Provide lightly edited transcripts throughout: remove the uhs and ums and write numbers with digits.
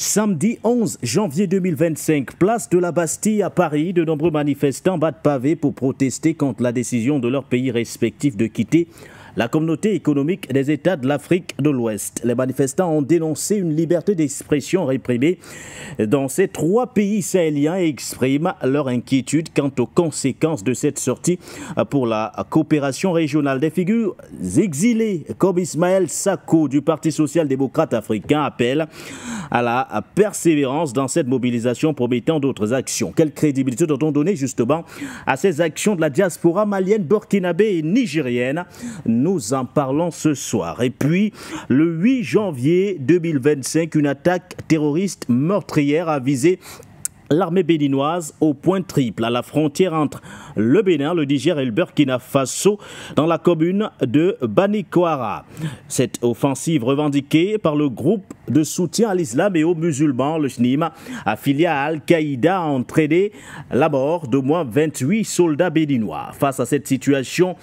Samedi 11 janvier 2025, place de la Bastille à Paris, de nombreux manifestants battent pavé pour protester contre la décision de leurs pays respectifs de quitter la communauté économique des États de l'Afrique de l'Ouest. Les manifestants ont dénoncé une liberté d'expression réprimée dans ces trois pays sahéliens et expriment leur inquiétude quant aux conséquences de cette sortie pour la coopération régionale. Des figures exilées comme Ismaël Sako du Parti social-démocrate africain appellent à la persévérance dans cette mobilisation promettant d'autres actions. Quelle crédibilité doit-on donner justement à ces actions de la diaspora malienne, burkinabé et nigérienne? Nous en parlons ce soir. Et puis, le 8 janvier 2025, une attaque terroriste meurtrière a visé l'armée béninoise au point triple, à la frontière entre le Bénin, le Niger et le Burkina Faso, dans la commune de Banikoara. Cette offensive revendiquée par le groupe de soutien à l'islam et aux musulmans, le SNIM, affilié à Al-Qaïda, a entraîné la mort d'au moins 28 soldats béninois. Face à cette situation,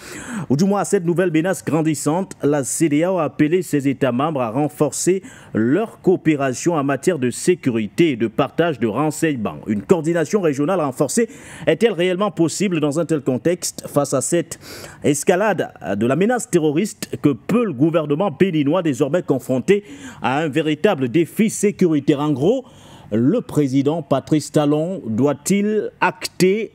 ou du moins à cette nouvelle menace grandissante, la CEDEAO a appelé ses États membres à renforcer leur coopération en matière de sécurité et de partage de renseignements. Une coordination régionale renforcée est-elle réellement possible dans un tel contexte face à cette escalade de la menace terroriste que peut le gouvernement béninois désormais confronté à un véritable défi sécuritaire? En gros, le président Patrice Talon doit-il acter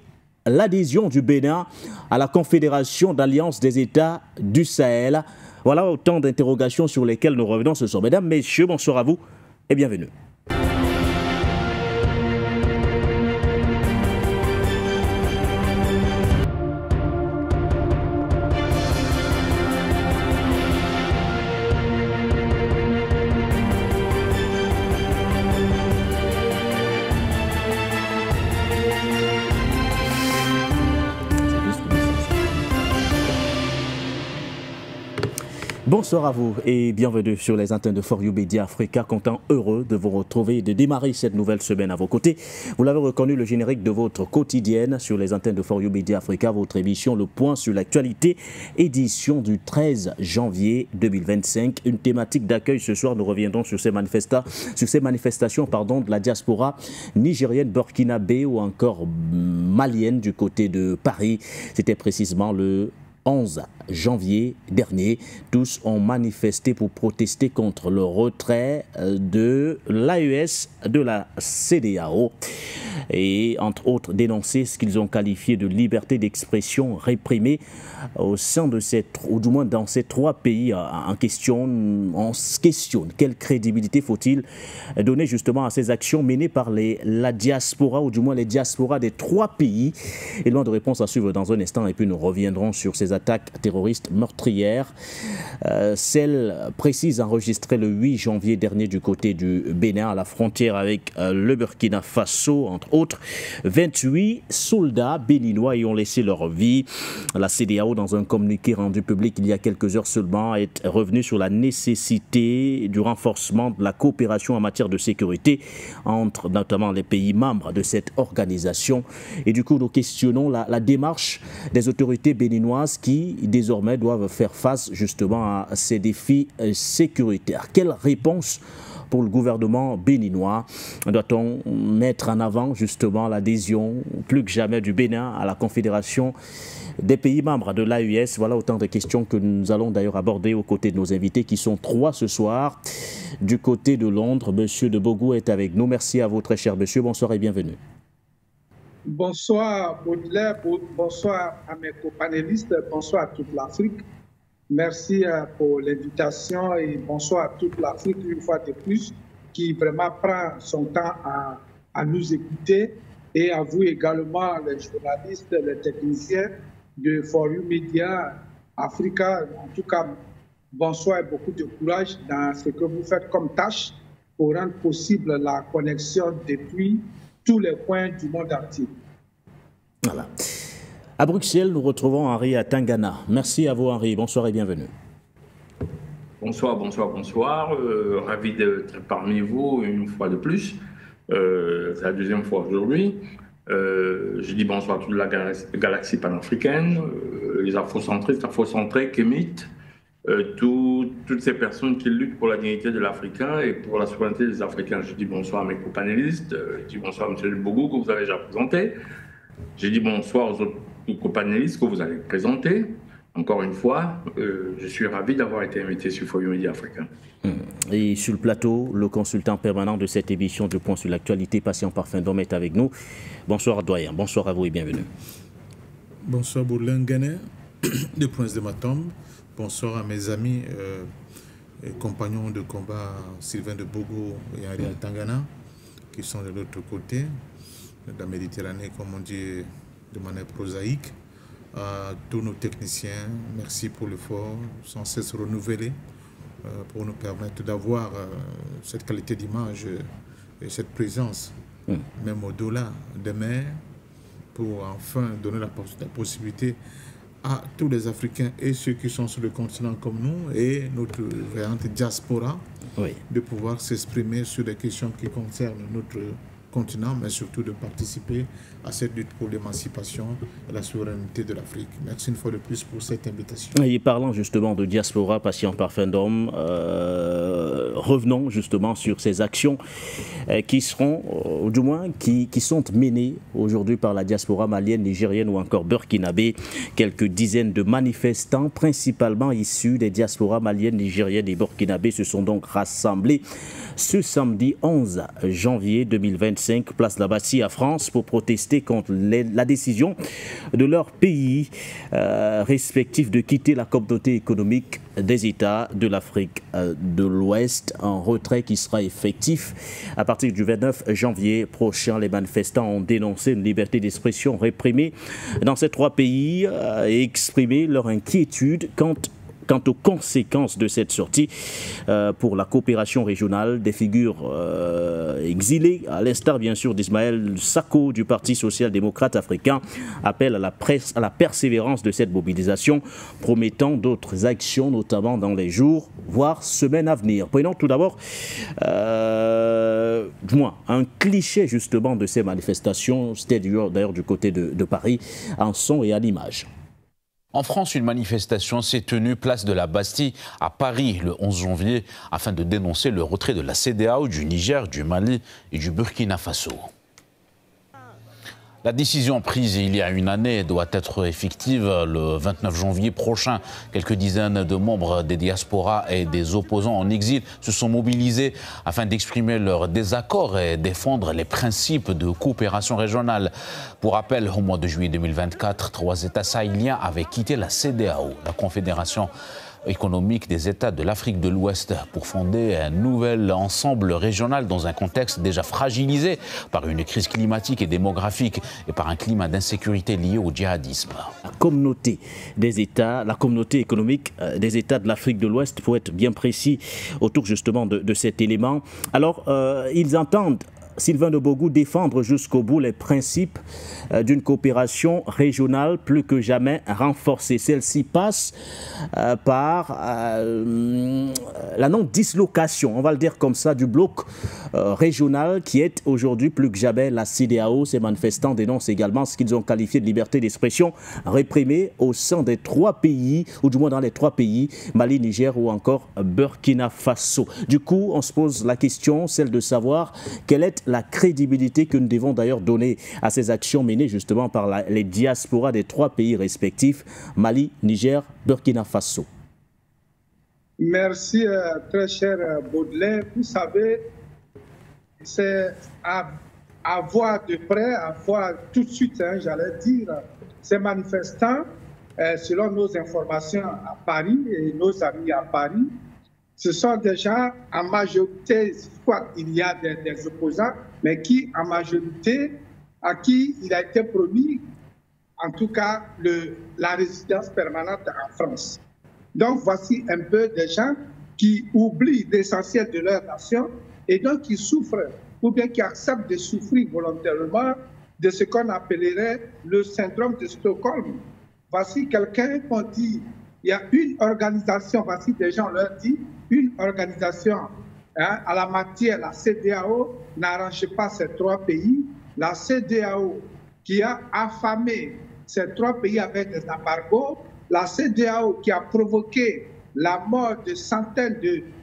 l'adhésion du Bénin à la Confédération d'Alliance des États du Sahel? Voilà autant d'interrogations sur lesquelles nous revenons ce soir. Mesdames, Messieurs, bonsoir à vous et bienvenue. Bonsoir à vous et bienvenue sur les antennes de For You Media Africa. Content, heureux de vous retrouver et de démarrer cette nouvelle semaine à vos côtés. Vous l'avez reconnu, le générique de votre quotidienne sur les antennes de For You Media Africa, votre émission Le Point sur l'actualité, édition du 13 janvier 2025. Une thématique d'accueil ce soir, nous reviendrons sur ces manifestations de la diaspora nigérienne, burkinabé ou encore malienne du côté de Paris. C'était précisément le 11 janvier dernier, tous ont manifesté pour protester contre le retrait de l'AES de la CEDEAO et entre autres dénoncer ce qu'ils ont qualifié de liberté d'expression réprimée au sein de ou du moins dans ces trois pays en question. On se questionne quelle crédibilité faut-il donner justement à ces actions menées par la diaspora ou du moins les diasporas des trois pays. Élément de réponse à suivre dans un instant et puis nous reviendrons sur ces attaques terroristes meurtrières. Celle précise enregistrée le 8 janvier dernier du côté du Bénin à la frontière avec le Burkina Faso, entre autres. 28 soldats béninois y ont laissé leur vie. La CEDEAO, dans un communiqué rendu public il y a quelques heures seulement, est revenue sur la nécessité du renforcement de la coopération en matière de sécurité entre notamment les pays membres de cette organisation. Et du coup, nous questionnons la démarche des autorités béninoises qui désormais doivent faire face justement à ces défis sécuritaires. Quelle réponse pour le gouvernement béninois? Doit-on mettre en avant justement l'adhésion plus que jamais du Bénin à la Confédération des pays membres de l'AES? Voilà autant de questions que nous allons d'ailleurs aborder aux côtés de nos invités qui sont trois ce soir. Du côté de Londres, Monsieur de Bogou est avec nous. Merci à vous très cher monsieur, bonsoir et bienvenue. Bonsoir Baudelaire, bonsoir à mes copanélistes, bonsoir à toute l'Afrique. Merci pour l'invitation et bonsoir à toute l'Afrique une fois de plus qui vraiment prend son temps à nous écouter et à vous également les journalistes, les techniciens de For You Media Africa. En tout cas, bonsoir et beaucoup de courage dans ce que vous faites comme tâche pour rendre possible la connexion depuis tous les coins du monde entier. Voilà. À Bruxelles, nous retrouvons Henri à Tangana. Merci à vous Henri, bonsoir et bienvenue. Bonsoir, bonsoir, bonsoir. Ravi d'être parmi vous une fois de plus. C'est la deuxième fois aujourd'hui. Je dis bonsoir à toute la galaxie panafricaine, les afrocentristes, afrocentrés, kémites, toutes ces personnes qui luttent pour la dignité de l'Africain et pour la souveraineté des Africains. Je dis bonsoir à mes copanélistes, je dis bonsoir à M. Bougou que vous avez déjà présenté, je dis bonsoir aux autres copanélistes que vous allez présenter. Encore une fois, je suis ravi d'avoir été invité sur For You Media Africa. Et sur le plateau, le consultant permanent de cette émission du Point sur l'actualité, Patient Parfum d'Homme, est avec nous. Bonsoir doyen, bonsoir à vous et bienvenue. Bonsoir Bourlin Ghané, de Prince de Matombe. Bonsoir à mes amis et compagnons de combat Sylvain de Bogo et Ariel Tangana, qui sont de l'autre côté de la Méditerranée, comme on dit de manière prosaïque. À tous nos techniciens, merci pour l'effort sans cesse renouvelé pour nous permettre d'avoir cette qualité d'image et cette présence, même au-delà des mers, pour enfin donner la possibilité à tous les Africains et ceux qui sont sur le continent comme nous et notre variante diaspora de pouvoir s'exprimer sur des questions qui concernent notre continent, mais surtout de participer à cette lutte pour l'émancipation et la souveraineté de l'Afrique. Merci une fois de plus pour cette invitation. Et parlant justement de diaspora, Patient Parfum d'Homme, revenons justement sur ces actions qui seront, ou du moins qui sont menées aujourd'hui par la diaspora malienne, nigérienne ou encore burkinabé. Quelques dizaines de manifestants, principalement issus des diasporas maliennes, nigériennes et burkinabé, se sont donc rassemblés ce samedi 11 janvier 2025, place Labassie à France, pour protester contre la décision de leur pays respectif de quitter la communauté économique des États de l'Afrique de l'Ouest, un retrait qui sera effectif à partir du 29 janvier prochain. Les manifestants ont dénoncé une liberté d'expression réprimée dans ces trois pays et exprimé leur inquiétude quant aux conséquences de cette sortie pour la coopération régionale. Des figures exilées, à l'instar bien sûr d'Ismaël Sako du Parti social-démocrate africain, appellent à la persévérance de cette mobilisation, promettant d'autres actions, notamment dans les jours, voire semaines à venir. Prenons tout d'abord un cliché justement de ces manifestations, c'était d'ailleurs du côté de Paris, en son et à l'image. En France, une manifestation s'est tenue place de la Bastille à Paris le 11 janvier afin de dénoncer le retrait de la CEDEAO, du Niger, du Mali et du Burkina Faso. La décision prise il y a une année doit être effective le 29 janvier prochain. Quelques dizaines de membres des diasporas et des opposants en exil se sont mobilisés afin d'exprimer leur désaccord et défendre les principes de coopération régionale. Pour rappel, au mois de juillet 2024, 3 États sahéliens avaient quitté la CEDEAO, la Confédération économique des États de l'Afrique de l'Ouest, pour fonder un nouvel ensemble régional dans un contexte déjà fragilisé par une crise climatique et démographique et par un climat d'insécurité lié au djihadisme. La communauté des États, la communauté économique des États de l'Afrique de l'Ouest, pour être bien précis autour justement de cet élément. Alors, ils entendent, Sylvain de Bogo, défendre jusqu'au bout les principes d'une coopération régionale plus que jamais renforcée. Celle-ci passe par la non-dislocation, on va le dire comme ça, du bloc régional qui est aujourd'hui plus que jamais la CEDEAO. Ces manifestants dénoncent également ce qu'ils ont qualifié de liberté d'expression réprimée au sein des trois pays, ou du moins dans les trois pays, Mali, Niger ou encore Burkina Faso. Du coup, on se pose la question, celle de savoir quelle est la crédibilité que nous devons d'ailleurs donner à ces actions menées justement par les diasporas des trois pays respectifs, Mali, Niger, Burkina Faso. Merci, très cher Baudelaire. Vous savez, c'est à voir de près, à voir tout de suite, j'allais dire, ces manifestants, selon nos informations à Paris et nos amis à Paris, ce sont des gens, en majorité, soit il y a des opposants, mais qui, en majorité, à qui il a été promis, en tout cas, la résidence permanente en France. Donc, voici un peu des gens qui oublient l'essentiel de leur nation et donc qui souffrent, ou bien qui acceptent de souffrir volontairement de ce qu'on appellerait le syndrome de Stockholm. Voici quelqu'un qu'on dit, il y a une organisation, voici des gens leur disent, une organisation à la matière, la CEDEAO n'arrange pas ces trois pays. La CEDEAO qui a affamé ces trois pays avec des embargos, la CEDEAO qui a provoqué la mort de centaines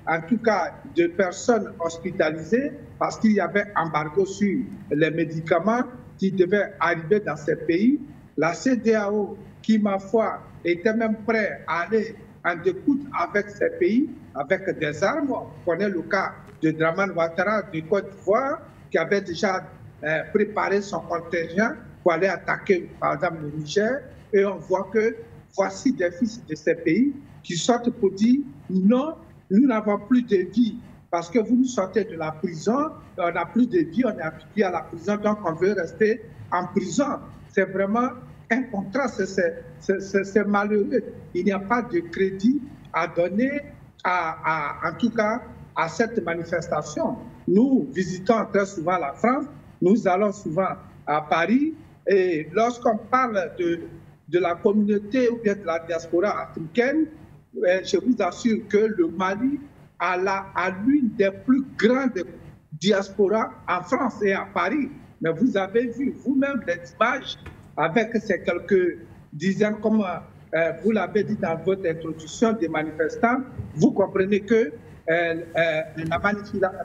en tout cas, de personnes hospitalisées parce qu'il y avait embargo sur les médicaments qui devaient arriver dans ces pays. La CEDEAO, qui, ma foi, était même prêt à aller en découte avec ces pays, avec des armes. On connaît le cas de Dramane Ouattara de Côte d'Ivoire, qui avait déjà préparé son contingent pour aller attaquer, par exemple, le Niger. Et on voit que voici des fils de ces pays qui sortent pour dire non, nous n'avons plus de vie parce que vous nous sortez de la prison, on n'a plus de vie, on est affilié à la prison, donc on veut rester en prison. C'est vraiment un contraste, c'est malheureux. Il n'y a pas de crédit à donner, en tout cas, à cette manifestation. Nous visitons très souvent la France, nous allons souvent à Paris, et lorsqu'on parle de la communauté ou bien de la diaspora africaine, je vous assure que le Mali a l'une des plus grandes diasporas en France et à Paris. Mais vous avez vu vous-même les images avec ces quelques dizaines, comme vous l'avez dit dans votre introduction, des manifestants. Vous comprenez que la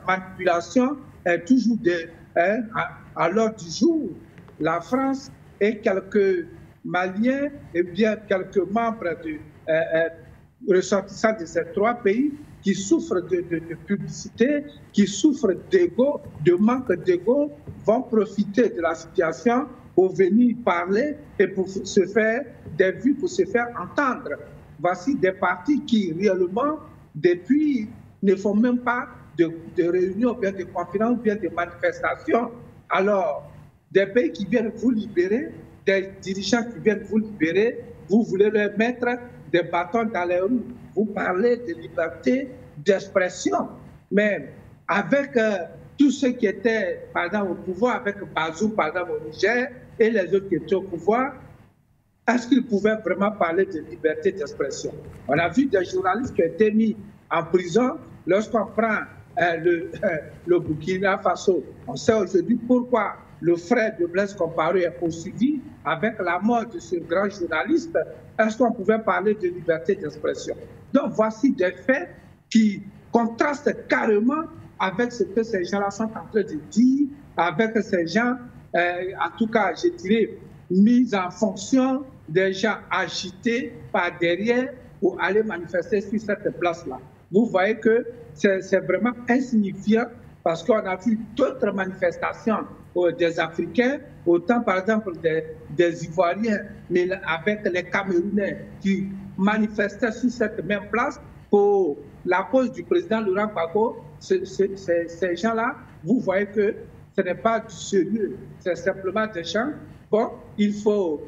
manipulation est toujours à l'ordre du jour. La France et quelques Maliens et bien quelques membres ressortissants de ces trois pays qui souffrent de publicité, qui souffrent d'ego, de manque d'ego, vont profiter de la situation pour venir parler et pour se faire des vues, pour se faire entendre. Voici des partis qui réellement, depuis, ne font même pas de réunions, bien de conférences, bien de manifestations. Alors, des pays qui viennent vous libérer, des dirigeants qui viennent vous libérer, vous voulez leur mettre des bâtons dans les roues. Vous parlez de liberté d'expression. Mais avec tous ceux qui étaient, par exemple, au pouvoir, avec Bazoum, par exemple, au Niger, et les autres qui étaient au pouvoir, est-ce qu'ils pouvaient vraiment parler de liberté d'expression? On a vu des journalistes qui ont été mis en prison. Lorsqu'on prend le Burkina Faso, on sait aujourd'hui pourquoi le frère de Blaise Compaoré est poursuivi avec la mort de ce grand journaliste. Est-ce qu'on pouvait parler de liberté d'expression? Donc voici des faits qui contrastent carrément avec ce que ces gens-là sont en train de dire, avec ces gens, en tout cas, je dirais, mis en fonction, des gens agités par derrière pour aller manifester sur cette place-là. Vous voyez que c'est vraiment insignifiant parce qu'on a vu d'autres manifestations des Africains, autant par exemple des Ivoiriens, mais avec les Camerounais qui manifestaient sur cette même place pour la cause du président Laurent Gbagbo. Ces gens-là, vous voyez que ce n'est pas du sérieux, c'est simplement des gens. Bon, on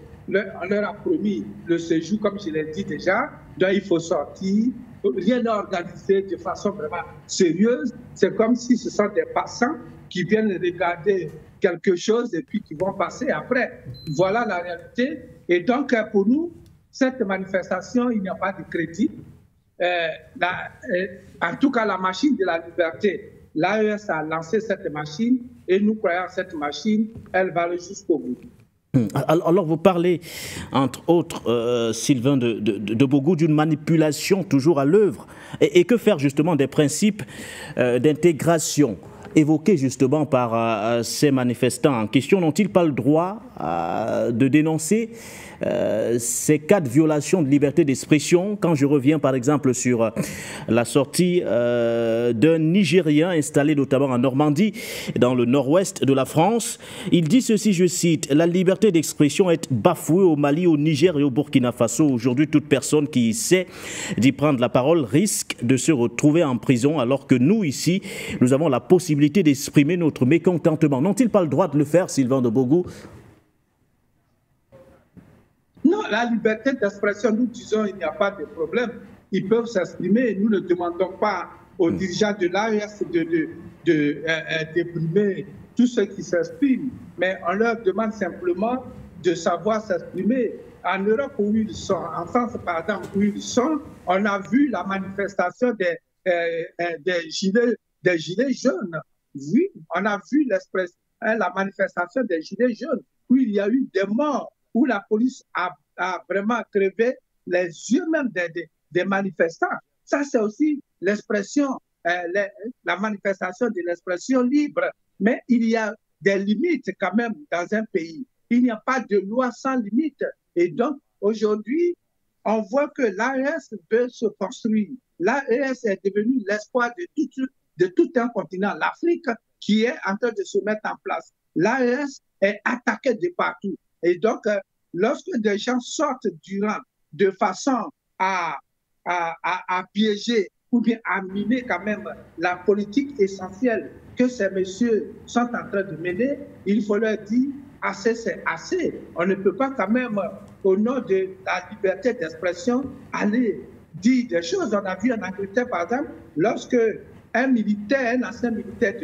leur a promis le séjour, comme je l'ai dit déjà, donc il faut sortir. Rien n'est organisé de façon vraiment sérieuse. C'est comme si ce sont des passants qui viennent regarder quelque chose et puis qui vont passer après. Voilà la réalité. Et donc, pour nous, cette manifestation, il n'y a pas de crédit. En tout cas, la machine de la liberté, l'AES a lancé cette machine et nous croyons que cette machine, elle va aller jusqu'au bout. Alors vous parlez, entre autres, Sylvain de Bogo, d'une manipulation toujours à l'œuvre. Et que faire justement des principes d'intégration évoqués justement par ces manifestants en question? N'ont-ils pas le droit de dénoncer ces cas de violation de liberté d'expression? Quand je reviens par exemple sur la sortie d'un Nigérien installé notamment en Normandie, dans le nord-ouest de la France, il dit ceci, je cite: « La liberté d'expression est bafouée au Mali, au Niger et au Burkina Faso. Aujourd'hui, toute personne qui essaie d'y prendre la parole risque de se retrouver en prison, alors que nous, ici, nous avons la possibilité d'exprimer notre mécontentement. » N'ont-ils pas le droit de le faire, Sylvain de Bogo? Non, la liberté d'expression, nous disons il n'y a pas de problème. Ils peuvent s'exprimer. Nous ne demandons pas aux dirigeants de l'AES de déprimer tous ceux qui s'expriment, mais on leur demande simplement de savoir s'exprimer. En Europe où ils sont, en France par exemple où ils sont, on a vu la manifestation des gilets jaunes. Oui, on a vu la manifestation des gilets jaunes où il y a eu des morts, où la police a vraiment crevé les yeux même des manifestants. Ça, c'est aussi l'expression, la manifestation de l'expression libre. Mais il y a des limites quand même dans un pays. Il n'y a pas de loi sans limite. Et donc, aujourd'hui, on voit que l'AES veut se construire. L'AES est devenu l'espoir de tout un continent, l'Afrique, qui est en train de se mettre en place. L'AES est attaquée de partout. Et donc, lorsque des gens sortent du rang de façon à piéger ou bien à miner quand même la politique essentielle que ces messieurs sont en train de mener, il faut leur dire assez, c'est assez. On ne peut pas quand même, au nom de la liberté d'expression, aller dire des choses. On a vu en Angleterre, par exemple, lorsque un militaire, un ancien militaire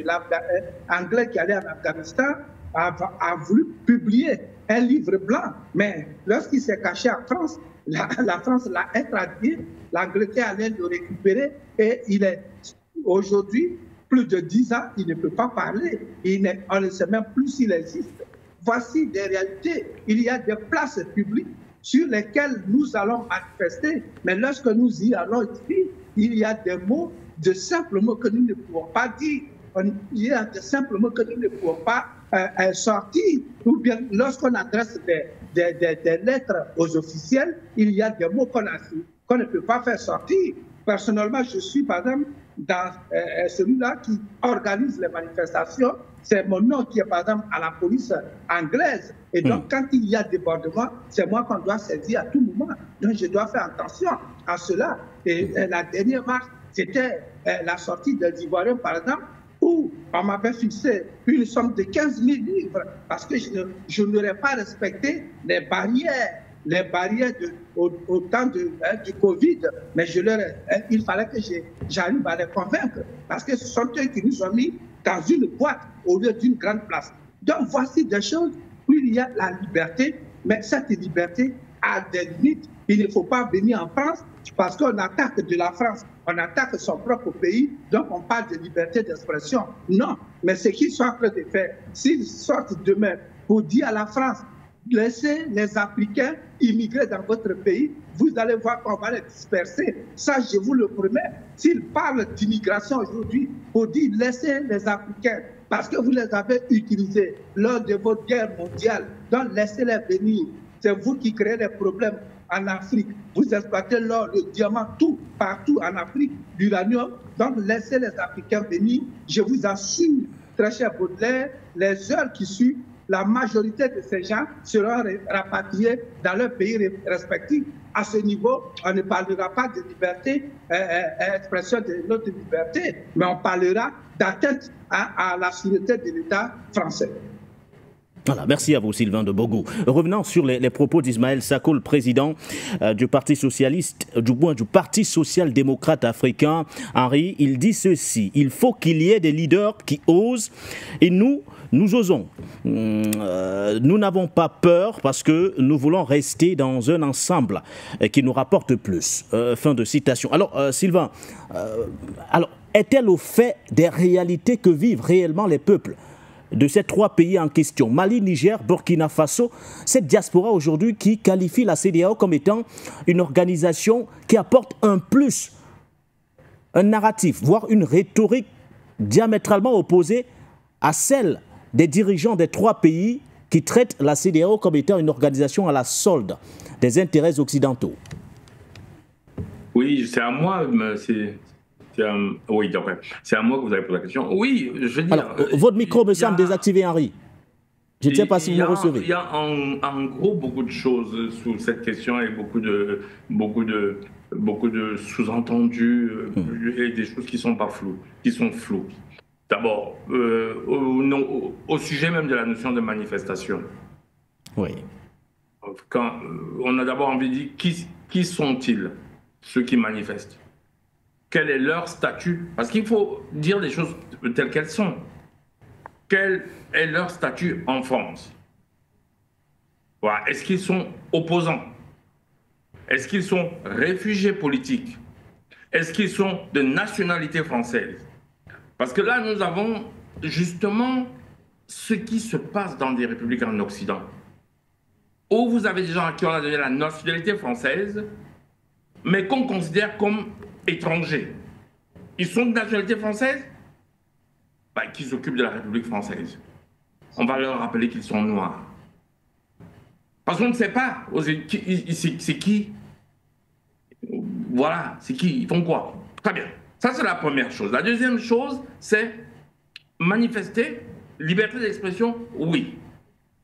anglais qui allait en Afghanistan, a voulu publier un livre blanc. Mais lorsqu'il s'est caché en France, la France l'a introduit, l'Angleterre allait le récupérer et il est aujourd'hui, plus de 10 ans, il ne peut pas parler. On ne sait même plus s'il existe. Voici des réalités. Il y a des places publiques sur lesquelles nous allons manifester, mais lorsque nous y allons ici, il y a des mots, de simples mots que nous ne pouvons pas dire. Il y a de simples mots que nous ne pouvons pas sortir. Ou bien lorsqu'on adresse des lettres aux officiels, il y a des mots qu'on ne peut pas faire sortir. Personnellement, je suis, par exemple, dans celui-là qui organise les manifestations. C'est mon nom qui est, par exemple, à la police anglaise. Et donc, quand il y a débordement, c'est moi qu'on doit saisir à tout moment. Donc, je dois faire attention à cela. Et la dernière marche, c'était la sortie des Ivoiriens, par exemple, où on m'avait fixé une somme de 15 000 livres parce que je n'aurais pas respecté les barrières au temps du Covid, mais il fallait que j'arrive à les convaincre parce que ce sont eux qui nous ont mis dans une boîte au lieu d'une grande place. Donc voici des choses où il y a la liberté, mais cette liberté a des limites. Il ne faut pas venir en France parce qu'on attaque de la France, on attaque son propre pays, donc on parle de liberté d'expression. Non, mais ce qu'ils sont en train de faire, s'ils sortent demain pour dire à la France, laissez les Africains immigrer dans votre pays, vous allez voir qu'on va les disperser. Ça, je vous le promets. S'ils parlent d'immigration aujourd'hui pour dire laissez les Africains, parce que vous les avez utilisés lors de votre guerre mondiale, donc laissez-les venir. C'est vous qui créez les problèmes en Afrique. Vous exploitez l'or, le diamant, tout, partout en Afrique, l'uranium. Donc laissez les Africains venir. Je vous assure, très cher Baudelaire, les heures qui suivent, la majorité de ces gens seront rapatriés dans leur pays respectif. À ce niveau, on ne parlera pas de liberté, expression de notre liberté, mais on parlera d'atteinte à la sûreté de l'État français. Voilà, merci à vous Sylvain de Bogo. Revenons sur les propos d'Ismaël Sako, le président du Parti socialiste, du Parti social-démocrate africain. Henri, il dit ceci: il faut qu'il y ait des leaders qui osent, et nous osons. Nous n'avons pas peur parce que nous voulons rester dans un ensemble qui nous rapporte plus. Fin de citation. Alors, Sylvain, est-elle au fait des réalités que vivent réellement les peuples de ces trois pays en question, Mali, Niger, Burkina Faso, cette diaspora aujourd'hui qui qualifie la CEDEAO comme étant une organisation qui apporte un plus, un narratif, voire une rhétorique diamétralement opposée à celle des dirigeants des trois pays qui traitent la CEDEAO comme étant une organisation à la solde des intérêts occidentaux. Oui, c'est à moi, oui, c'est à moi que vous avez posé la question. Oui, je veux dire... Alors, votre micro me semble désactivé, Henri. Je ne sais pas si vous me recevez. Il y a en gros beaucoup de choses sous cette question et beaucoup de sous-entendus et des choses qui sont pas floues, qui sont floues. D'abord, au sujet même de la notion de manifestation. Oui. Quand on a d'abord envie de dire qui sont-ils, ceux qui manifestent? Quel est leur statut? Parce qu'il faut dire les choses telles qu'elles sont. Quel est leur statut en France? Voilà. Est-ce qu'ils sont opposants? Est-ce qu'ils sont réfugiés politiques? Est-ce qu'ils sont de nationalité française? Parce que là, nous avons justement ce qui se passe dans des républiques en Occident, où vous avez des gens qui ont donné la nationalité française, mais qu'on considère comme étrangers. Ils sont de nationalité française, bah, qui s'occupent de la République française. On va leur rappeler qu'ils sont noirs. Parce qu'on ne sait pas, c'est qui. Voilà, c'est qui, ils font quoi? Très bien. Ça, c'est la première chose. La deuxième chose, c'est manifester, liberté d'expression, oui.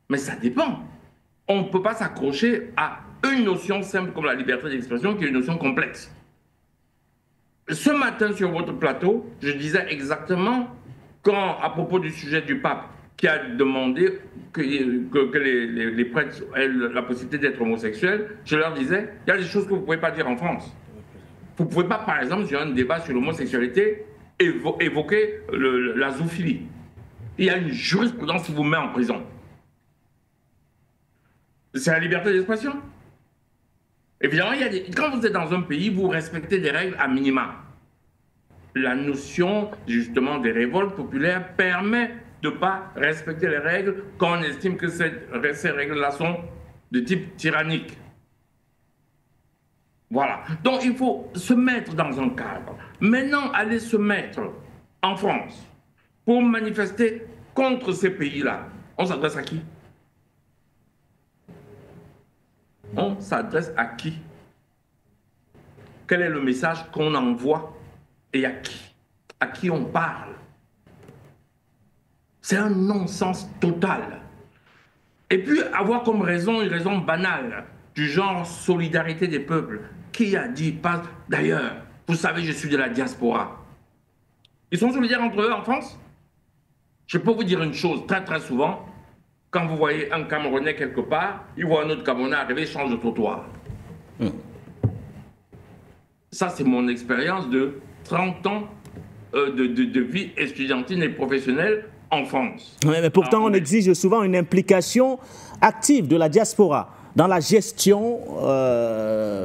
Mais ça dépend. On ne peut pas s'accrocher à une notion simple comme la liberté d'expression, qui est une notion complexe. Ce matin, sur votre plateau, je disais exactement, quand, à propos du sujet du pape, qui a demandé que les prêtres aient la possibilité d'être homosexuels, je leur disais, il y a des choses que vous ne pouvez pas dire en France. Vous ne pouvez pas, par exemple, sur un débat sur l'homosexualité, évoquer la zoophilie. Il y a une jurisprudence qui vous met en prison. C'est la liberté d'expression. Évidemment, quand vous êtes dans un pays, vous respectez des règles à minima. La notion, justement, des révoltes populaires permet de ne pas respecter les règles quand on estime que ces règles-là sont de type tyrannique. Voilà. Donc, il faut se mettre dans un cadre. Maintenant, aller se mettre en France pour manifester contre ces pays-là. On s'adresse à qui? On s'adresse à qui? Quel est le message qu'on envoie et à qui? À qui on parle? C'est un non-sens total. Et puis avoir comme raison une raison banale, du genre solidarité des peuples. Qui a dit pas? D'ailleurs, vous savez, je suis de la diaspora. Ils sont solidaires entre eux en France? Je peux vous dire une chose, très très souvent, quand vous voyez un Camerounais quelque part, il voit un autre Camerounais arriver, il change de trottoir. Ça, c'est mon expérience de 30 ans de vie estudiantine et professionnelle en France. Oui, mais pourtant, on exige souvent une implication active de la diaspora dans la gestion,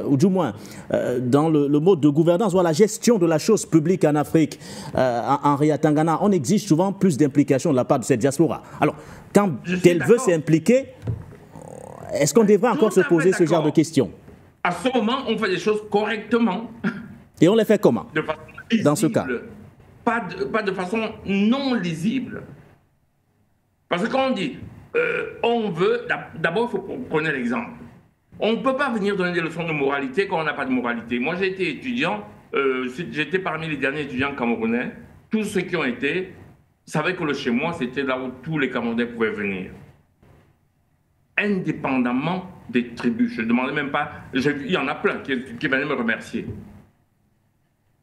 ou du moins dans le mode de gouvernance, ou la gestion de la chose publique en Afrique. En Ria-Tangana, on exige souvent plus d'implication de la part de cette diaspora. Alors, quand elle veut s'impliquer, est-ce qu'on devrait encore se poser ce genre de questions? À ce moment, on fait des choses correctement. Et on les fait comment? De façon lisible, dans ce cas? Pas de façon non lisible. Parce que quand on dit, on veut, d'abord il faut prendre l'exemple. On ne peut pas venir donner des leçons de moralité quand on n'a pas de moralité. Moi j'ai été étudiant, j'étais parmi les derniers étudiants camerounais. Tous ceux qui ont été savaient que le chez moi c'était là où tous les Camerounais pouvaient venir. Indépendamment des tribus. Je ne demandais même pas, il y en a plein qui venaient me remercier.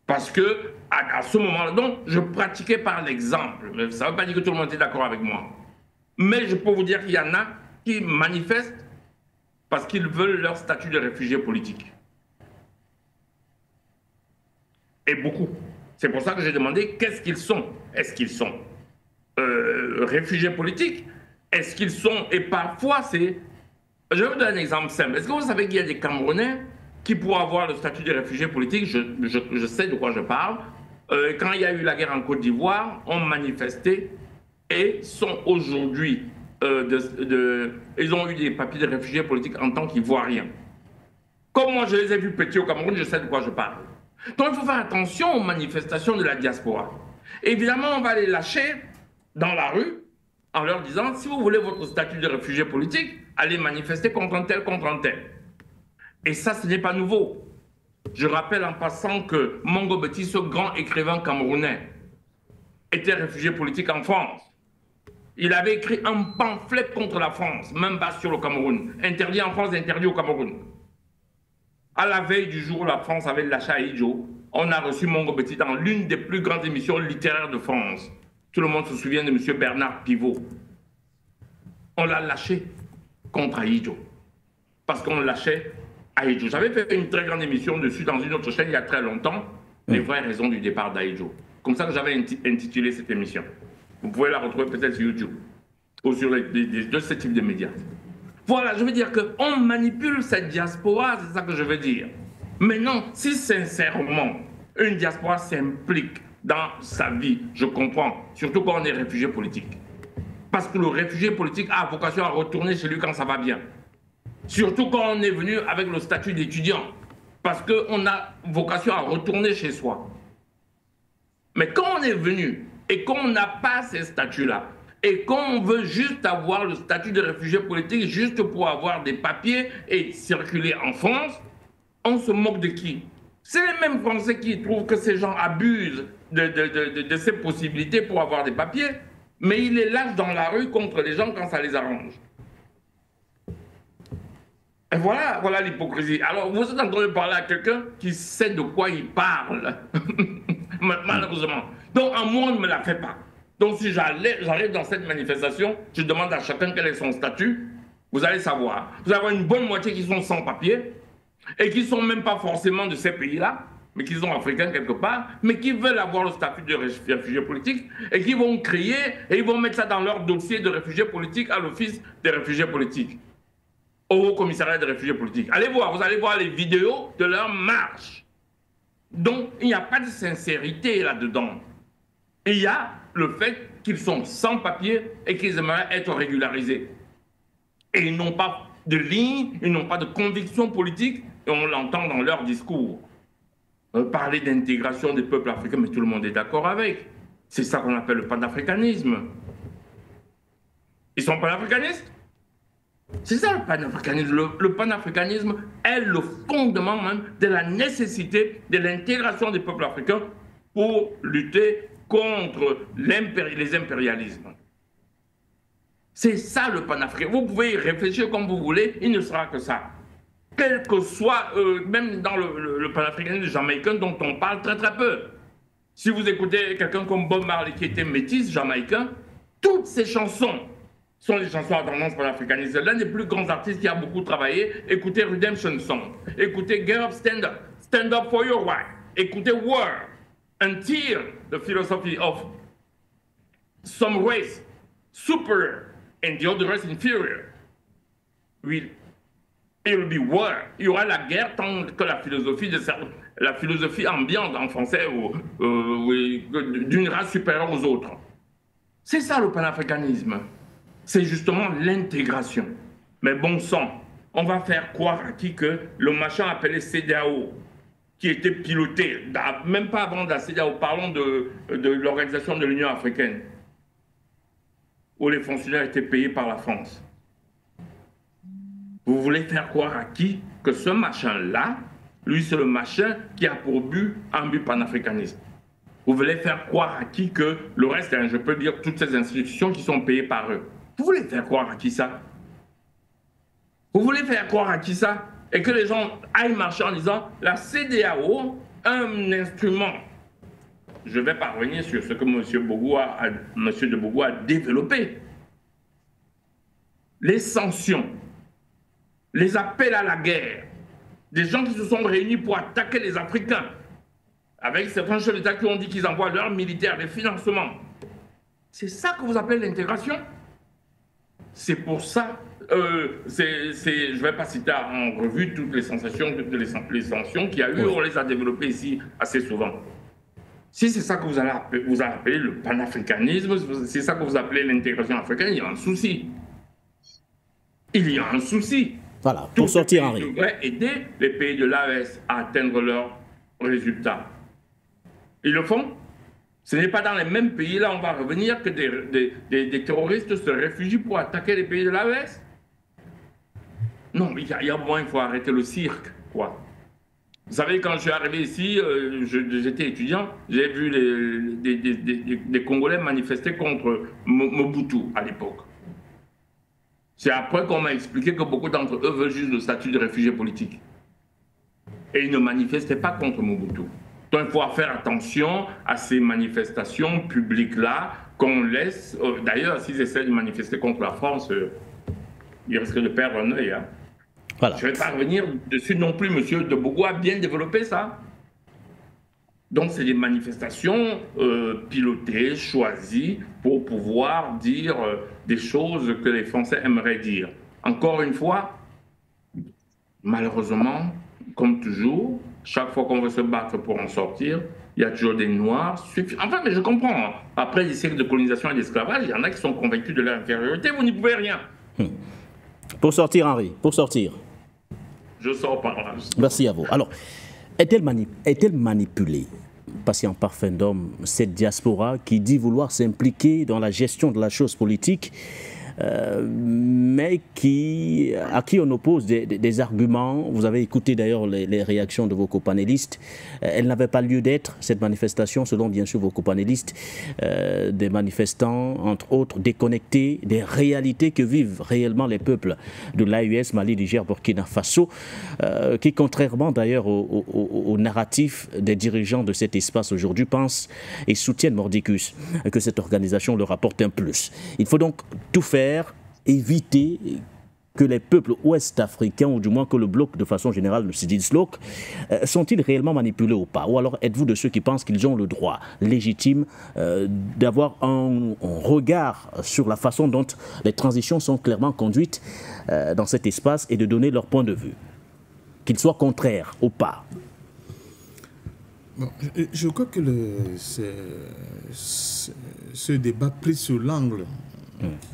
Parce que à ce moment-là, donc je pratiquais par l'exemple. Ça ne veut pas dire que tout le monde était d'accord avec moi. Mais je peux vous dire qu'il y en a qui manifestent parce qu'ils veulent leur statut de réfugié politique. Et beaucoup. C'est pour ça que j'ai demandé qu'est-ce qu'ils sont. Est-ce qu'ils sont réfugiés politiques? Est-ce qu'ils sont... Et parfois, c'est... Je vais vous donner un exemple simple. Est-ce que vous savez qu'il y a des Camerounais qui, pour avoir le statut de réfugié politique, je sais de quoi je parle, quand il y a eu la guerre en Côte d'Ivoire, ont manifesté et sont aujourd'hui, ils ont eu des papiers de réfugiés politiques en tant qu'Ivoiriens. Comme moi je les ai vus péter au Cameroun, je sais de quoi je parle. Donc il faut faire attention aux manifestations de la diaspora. Évidemment, on va les lâcher dans la rue en leur disant, si vous voulez votre statut de réfugié politique, allez manifester contre un tel, contre un tel. Et ça, ce n'est pas nouveau. Je rappelle en passant que Mongo Betty, ce grand écrivain camerounais, était réfugié politique en France. Il avait écrit un pamphlet contre la France, même pas sur le Cameroun. Interdit en France, interdit au Cameroun. À la veille du jour où la France avait lâché Ahidjo, on a reçu Mongo Betty dans l'une des plus grandes émissions littéraires de France. Tout le monde se souvient de M. Bernard Pivot. On l'a lâché contre Ahidjo. Parce qu'on lâchait Ahidjo. J'avais fait une très grande émission dessus dans une autre chaîne il y a très longtemps, les vraies raisons du départ d'Ahidjo. Comme ça que j'avais intitulé cette émission. Vous pouvez la retrouver peut-être sur YouTube ou sur de ce type de médias. Voilà, je veux dire qu'on manipule cette diaspora, c'est ça que je veux dire. Maintenant, si sincèrement une diaspora s'implique dans sa vie, je comprends, surtout quand on est réfugié politique. Parce que le réfugié politique a vocation à retourner chez lui quand ça va bien. Surtout quand on est venu avec le statut d'étudiant. parce qu'on a vocation à retourner chez soi. Mais quand on est venu et qu'on n'a pas ces statuts-là, et qu'on veut juste avoir le statut de réfugié politique juste pour avoir des papiers et circuler en France, on se moque de qui? C'est les mêmes Français qui trouvent que ces gens abusent de ces possibilités pour avoir des papiers, mais ils les lâchent dans la rue contre les gens quand ça les arrange. Et voilà l'hypocrisie. Alors, vous êtes en train de parler à quelqu'un qui sait de quoi il parle, malheureusement. Donc, moi, on ne me la fait pas. Donc, si j'arrive dans cette manifestation, je demande à chacun quel est son statut, vous allez savoir. Vous allez avoir une bonne moitié qui sont sans papier, et qui ne sont même pas forcément de ces pays-là, mais qui sont africains quelque part, mais qui veulent avoir le statut de réfugié politique, et qui vont crier, et ils vont mettre ça dans leur dossier de réfugié politique à l'office des réfugiés politiques, au Haut Commissariat des réfugiés politiques. Allez voir, vous allez voir les vidéos de leur marche. Donc, il n'y a pas de sincérité là-dedans. Il y a le fait qu'ils sont sans papier et qu'ils aimeraient être régularisés. Et ils n'ont pas de ligne, ils n'ont pas de conviction politique, et on l'entend dans leur discours. Parler d'intégration des peuples africains, mais tout le monde est d'accord avec. C'est ça qu'on appelle le panafricanisme. Ils sont panafricanistes? C'est ça le panafricanisme. Le panafricanisme est le fondement même de la nécessité de l'intégration des peuples africains pour lutter contre les impérialismes. C'est ça le panafricanisme. Vous pouvez y réfléchir comme vous voulez, il ne sera que ça. Quel que soit, même dans le panafricanisme jamaïcain dont on parle très très peu. Si vous écoutez quelqu'un comme Bob Marley qui était métis jamaïcain, toutes ses chansons sont des chansons à tendance panafricaniste. L'un des plus grands artistes qui a beaucoup travaillé, écoutez Redemption Song, écoutez Get Up, Stand Up for Your Right, écoutez War, Until the Philosophy of Some Race, Superior, and the other race inferior. Oui. It will be war. Il y aura la guerre tant que la philosophie ambiante en français d'une race supérieure aux autres. C'est ça le panafricanisme. C'est justement l'intégration. Mais bon sang, on va faire croire à qui que le machin appelé CEDEAO, qui était piloté, même pas avant de la CEDEAO, parlons de l'Organisation de l'Union africaine, où les fonctionnaires étaient payés par la France. Vous voulez faire croire à qui que ce machin-là, lui, c'est le machin qui a pour but un but panafricaniste. Vous voulez faire croire à qui que le reste, je peux dire toutes ces institutions qui sont payées par eux. Vous voulez faire croire à qui ça? Vous voulez faire croire à qui ça? Et que les gens aillent marcher en disant la CEDEAO, un instrument. Je vais pas revenir sur ce que M. de Bogo a développé. Les sanctions, les appels à la guerre, des gens qui se sont réunis pour attaquer les Africains, avec certains chefs d'État qui ont dit qu'ils envoient leurs militaires, les financements. C'est ça que vous appelez l'intégration? C'est pour ça, je ne vais pas citer en revue toutes les sensations, toutes les sanctions qu'il y a eu, on les a développées ici assez souvent. Si c'est ça que vous appelez le panafricanisme, c'est ça que vous appelez l'intégration africaine, il y a un souci. Il y a un souci. Voilà, pour sortir Henri. Ils devraient aider les pays de l'AES à atteindre leurs résultats. Ils le font. Ce n'est pas dans les mêmes pays, là on va revenir, que des terroristes se réfugient pour attaquer les pays de l'AES. Non, il y a un moment, il faut arrêter le cirque, quoi. Vous savez, quand je suis arrivé ici, j'étais étudiant, j'ai vu des Congolais manifester contre Mobutu à l'époque. C'est après qu'on m'a expliqué que beaucoup d'entre eux veulent juste le statut de réfugié politique. Et ils ne manifestaient pas contre Mobutu. Donc il faut faire attention à ces manifestations publiques-là qu'on laisse. D'ailleurs, s'ils essaient de manifester contre la France, ils risquent de perdre un œil. Hein. Voilà. Je ne vais pas revenir dessus non plus, M. de Bogo a bien développé ça. Donc c'est des manifestations pilotées, choisies, pour pouvoir dire des choses que les Français aimeraient dire. Encore une fois, malheureusement, comme toujours, chaque fois qu'on veut se battre pour en sortir, il y a toujours des Noirs. Enfin, mais je comprends. Hein. Après des siècles de colonisation et d'esclavage, il y en a qui sont convaincus de leur infériorité. Vous n'y pouvez rien. Pour sortir, Henri, pour sortir. je sors par là. Merci à vous. Alors, est-elle manipulée, patient parfum d'homme, cette diaspora qui dit vouloir s'impliquer dans la gestion de la chose politique, mais à qui on oppose des arguments. Vous avez écouté d'ailleurs les réactions de vos copanélistes. Elle n'avait pas lieu d'être, cette manifestation, selon bien sûr vos copanélistes, des manifestants, entre autres, déconnectés des réalités que vivent réellement les peuples de l'AES, Mali, Niger, Burkina Faso, qui, contrairement d'ailleurs au narratif des dirigeants de cet espace aujourd'hui, pensent et soutiennent mordicus que cette organisation leur apporte un plus. Il faut donc tout faire, éviter que les peuples ouest-africains, ou du moins que le bloc de façon générale ne se disloque. Sont-ils réellement manipulés ou pas? Ou alors êtes-vous de ceux qui pensent qu'ils ont le droit légitime d'avoir un regard sur la façon dont les transitions sont clairement conduites dans cet espace et de donner leur point de vue, qu'ils soient contraires ou pas? Bon, je crois que ce débat pris sur l'angle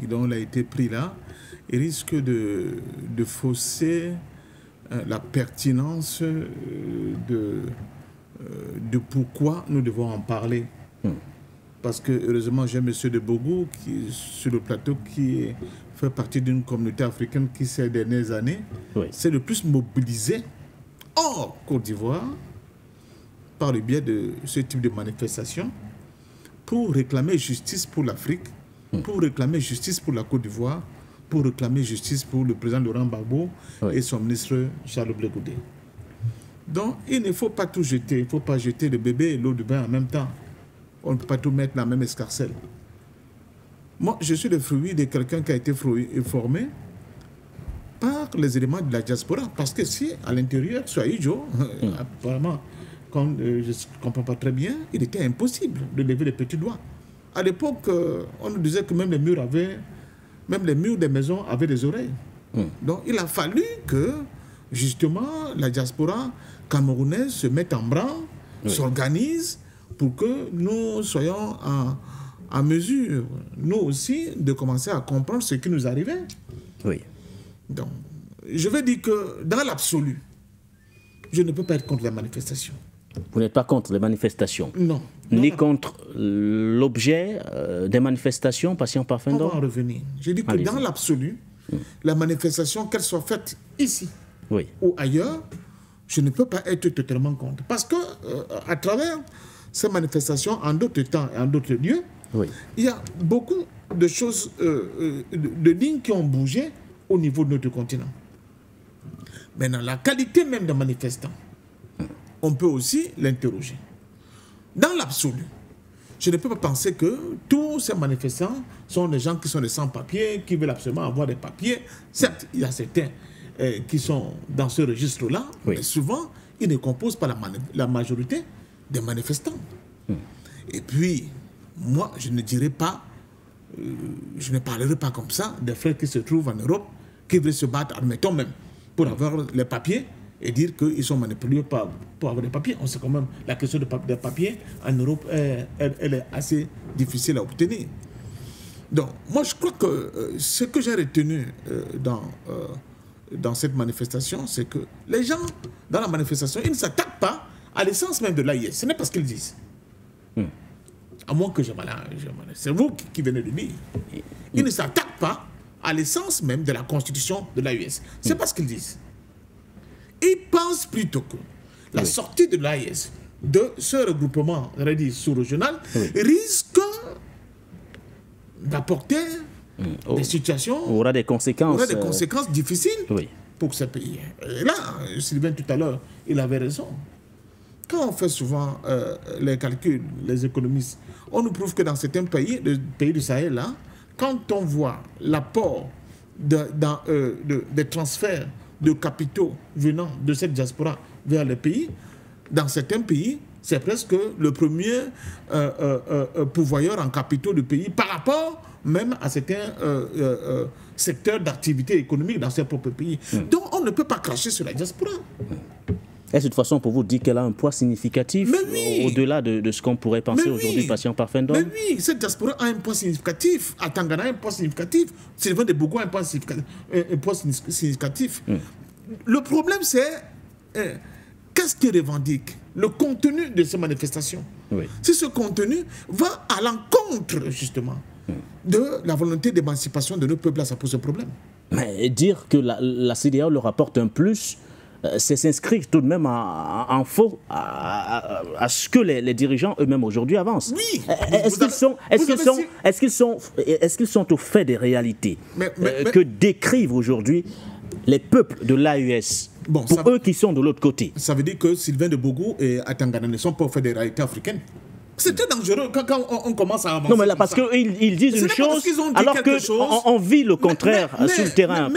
dont il a été pris là, il risque de fausser la pertinence de pourquoi nous devons en parler. Parce que, heureusement, j'ai M. de Bogo qui, sur le plateau, qui fait partie d'une communauté africaine qui, ces dernières années, s'est le plus mobilisée hors Côte d'Ivoire par le biais de ce type de manifestation pour réclamer justice pour l'Afrique, pour réclamer justice pour la Côte d'Ivoire, pour réclamer justice pour le président Laurent Gbagbo et son ministre Charles Blé Goudé. Donc, il ne faut pas tout jeter. Il ne faut pas jeter le bébé et l'eau du bain en même temps. On ne peut pas tout mettre dans la même escarcelle. Moi, je suis le fruit de quelqu'un qui a été formé par les éléments de la diaspora. Parce que si, à l'intérieur, soit Ijo, apparemment, quand je ne comprends pas très bien, il était impossible de lever les petits doigts. À l'époque, on nous disait que même les murs des maisons avaient des oreilles. Donc, il a fallu que, justement, la diaspora camerounaise se mette en branle, s'organise pour que nous soyons en mesure, nous aussi, de commencer à comprendre ce qui nous arrivait. Donc, je vais dire que, dans l'absolu, je ne peux pas être contre la manifestation. Vous n'êtes pas contre les manifestations? Non. Ni contre l'objet des manifestations, patient parfum d'homme? On va en revenir. Je dis que dans l'absolu, la manifestation, qu'elle soit faite ici ou ailleurs, je ne peux pas être totalement contre. Parce que à travers ces manifestations, en d'autres temps et en d'autres lieux, il y a beaucoup de choses, de lignes qui ont bougé au niveau de notre continent. Maintenant, la qualité même des manifestants, on peut aussi l'interroger. Dans l'absolu, je ne peux pas penser que tous ces manifestants sont des gens qui sont des sans-papiers, qui veulent absolument avoir des papiers. Certes, il y a certains qui sont dans ce registre-là, mais souvent, ils ne composent pas la majorité des manifestants. Et puis, moi, je ne dirais pas, je ne parlerai pas comme ça des frères qui se trouvent en Europe, qui veulent se battre, admettons même, pour avoir les papiers, et dire qu'ils sont manipulés pour avoir des papiers. On sait quand même la question des papiers en Europe, elle est assez difficile à obtenir. Donc, moi, je crois que ce que j'ai retenu dans cette manifestation, c'est que les gens, dans la manifestation, ils ne s'attaquent pas à l'essence même de l'AIS. Ce n'est pas ce qu'ils disent. À moins que je malade. C'est vous qui venez de dire. Ils ne s'attaquent pas à l'essence même de la constitution de l'AIS. Ce n'est pas ce qu'ils disent. Ils pensent plutôt que la sortie de l'AIS, de ce regroupement sous-régional, risque d'apporter des situations... Aura des conséquences. Aura des conséquences difficiles pour ce pays. Et là, Sylvain, tout à l'heure, il avait raison. Quand on fait souvent les calculs, les économistes, on nous prouve que dans certains pays, le pays du Sahel, là, quand on voit l'apport des transferts de capitaux venant de cette diaspora vers les pays, dans certains pays, c'est presque le premier pourvoyeur en capitaux du pays par rapport même à certains secteurs d'activité économique dans ses propres pays. Donc on ne peut pas cracher sur la diaspora. Est-ce de toute façon pour vous dire qu'elle a un poids significatif au-delà de ce qu'on pourrait penser aujourd'hui, patient parfum d'homme? Mais oui, cette diaspora a un poids significatif. À Tangana, un poids significatif. Sylvain de Bogo a un poids significatif. le problème, c'est qu'est-ce qu'ils revendiquent? Le contenu de ces manifestations. Oui. Si ce contenu va à l'encontre, justement, de la volonté d'émancipation de nos peuples, là, ça pose un problème. Mais dire que la CEDEAO leur apporte un plus, c'est s'inscrire tout de même en faux à ce que les dirigeants eux-mêmes aujourd'hui avancent. Oui. Est-ce qu'ils sont au fait des réalités que décrivent aujourd'hui les peuples de l'AES, pour eux qui sont de l'autre côté? Ça veut dire que Sylvain de Bogo et Atangana ne sont pas au fait des réalités africaines. C'est très dangereux quand on commence à avancer. Non, mais là, parce qu'ils disent une chose, alors qu'on vit le contraire sur le terrain.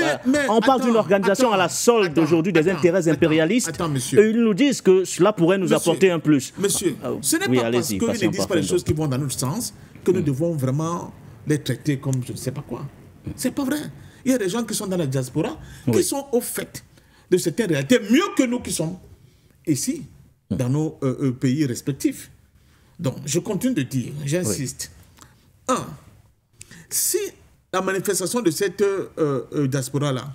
On parle d'une organisation à la solde aujourd'hui des intérêts impérialistes, et ils nous disent que cela pourrait nous apporter un plus. Monsieur, ce n'est pas parce qu'ils ne disent pas les choses qui vont dans notre sens que nous devons vraiment les traiter comme je ne sais pas quoi. C'est pas vrai. Il y a des gens qui sont dans la diaspora, qui sont au fait de certaines réalités, mieux que nous qui sommes ici, dans nos pays respectifs. Donc, je continue de dire, j'insiste. Si la manifestation de cette diaspora-là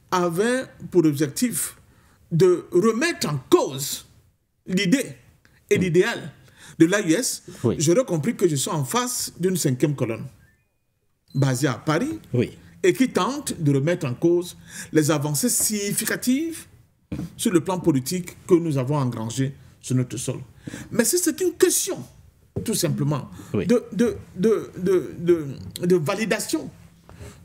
avait pour objectif de remettre en cause l'idée et l'idéal de l'AES, j'aurais compris que je suis en face d'une 5e colonne basée à Paris et qui tente de remettre en cause les avancées significatives sur le plan politique que nous avons engrangées sur notre sol. Mais si c'est une question, tout simplement, de validation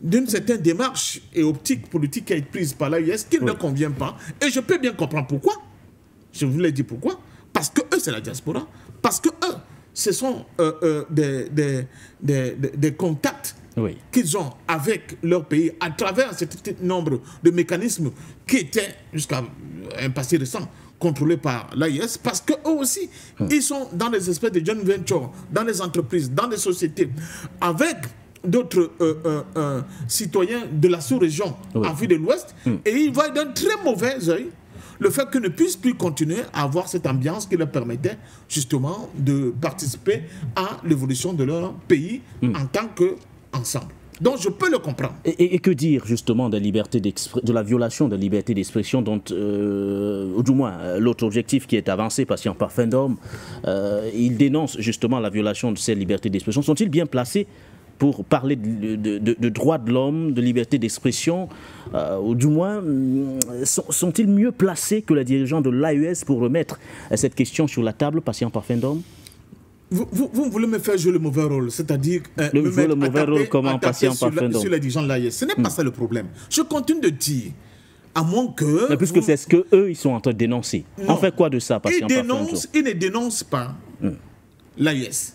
d'une certaine démarche et optique politique qui a été prise par l'AES qui ne leur convient pas, et je peux bien comprendre pourquoi, je vous l'ai dit pourquoi, parce que eux c'est la diaspora, parce que eux ce sont des contacts qu'ils ont avec leur pays à travers un certain nombre de mécanismes qui étaient jusqu'à un passé récent contrôlés par l'AES, parce qu'eux aussi, ils sont dans des espèces de joint venture, dans les entreprises, dans les sociétés, avec d'autres citoyens de la sous-région Afrique de l'Ouest, et ils voient d'un très mauvais œil le fait qu'ils ne puissent plus continuer à avoir cette ambiance qui leur permettait justement de participer à l'évolution de leur pays en tant qu'ensemble. Donc je peux le comprendre. Et que dire justement de la violation de la liberté d'expression dont, ou du moins l'autre objectif qui est avancé, Patient Parfum d'Homme, il dénonce justement la violation de ces libertés d'expression. Sont-ils bien placés pour parler de droits de l'homme, de liberté d'expression, ou du moins, sont-ils mieux placés que les dirigeants de l'AES pour remettre cette question sur la table, Patient Parfum d'Homme? Vous voulez me faire jouer le mauvais rôle, c'est-à-dire le mauvais rôle comment Patient Parfum d'Homme sur les dirigeants de l'AES. Ce n'est pas ça le problème. Je continue de dire, à moins que... Mais puisque c'est ce qu'eux, ils sont en train de dénoncer. On fait quoi de ça, Patient Parfum d'Homme? Ils ne dénoncent pas l'AES.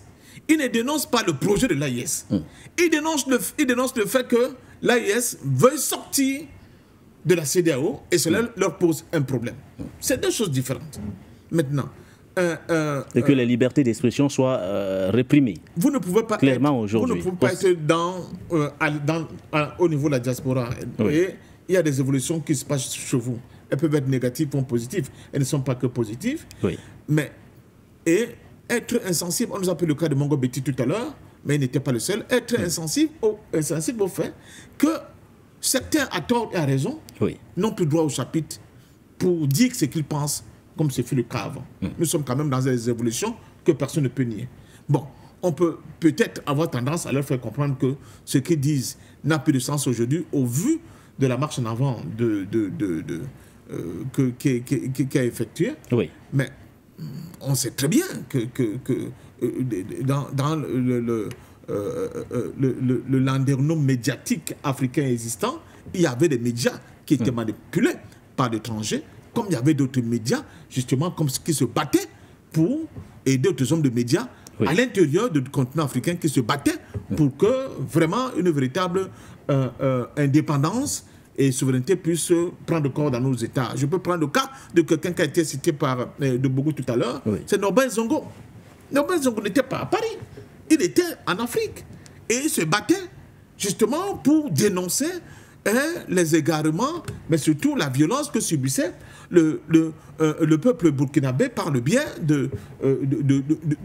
Ils ne dénoncent pas le projet de l'AES. Ils dénoncent le fait que l'AES veuille sortir de la CEDEAO et cela leur pose un problème. C'est deux choses différentes. Maintenant... et que les libertés d'expression soient réprimées. Vous ne pouvez pas clairement aujourd'hui. Vous ne pouvez pas être au niveau de la diaspora. Et il y a des évolutions qui se passent chez vous. Elles peuvent être négatives ou positives. Elles ne sont pas que positives. Mais être insensible, on nous a appelé le cas de Mongo Betty tout à l'heure, mais il n'était pas le seul. Être insensible au fait que certains, à tort et à raison, n'ont plus droit au chapitre pour dire ce qu'ils pensent, comme ce fut le cas avant. Nous sommes quand même dans des évolutions que personne ne peut nier. Bon, on peut peut-être avoir tendance à leur faire comprendre que ce qu'ils disent n'a plus de sens aujourd'hui au vu de la marche en avant qui a effectuée. Mais on sait très bien que dans le landerneau médiatique africain existant, il y avait des médias qui étaient manipulés par l'étranger, comme il y avait d'autres médias, justement, comme qui se battaient pour, et d'autres hommes de médias à l'intérieur du continent africain qui se battaient pour que vraiment une véritable indépendance et souveraineté puissent prendre corps dans nos États. Je peux prendre le cas de quelqu'un qui a été cité par de Bogo tout à l'heure, c'est Norbert Zongo. Norbert Zongo n'était pas à Paris, il était en Afrique. Et il se battait justement pour dénoncer les égarements, mais surtout la violence que subissait le peuple burkinabé par le biais de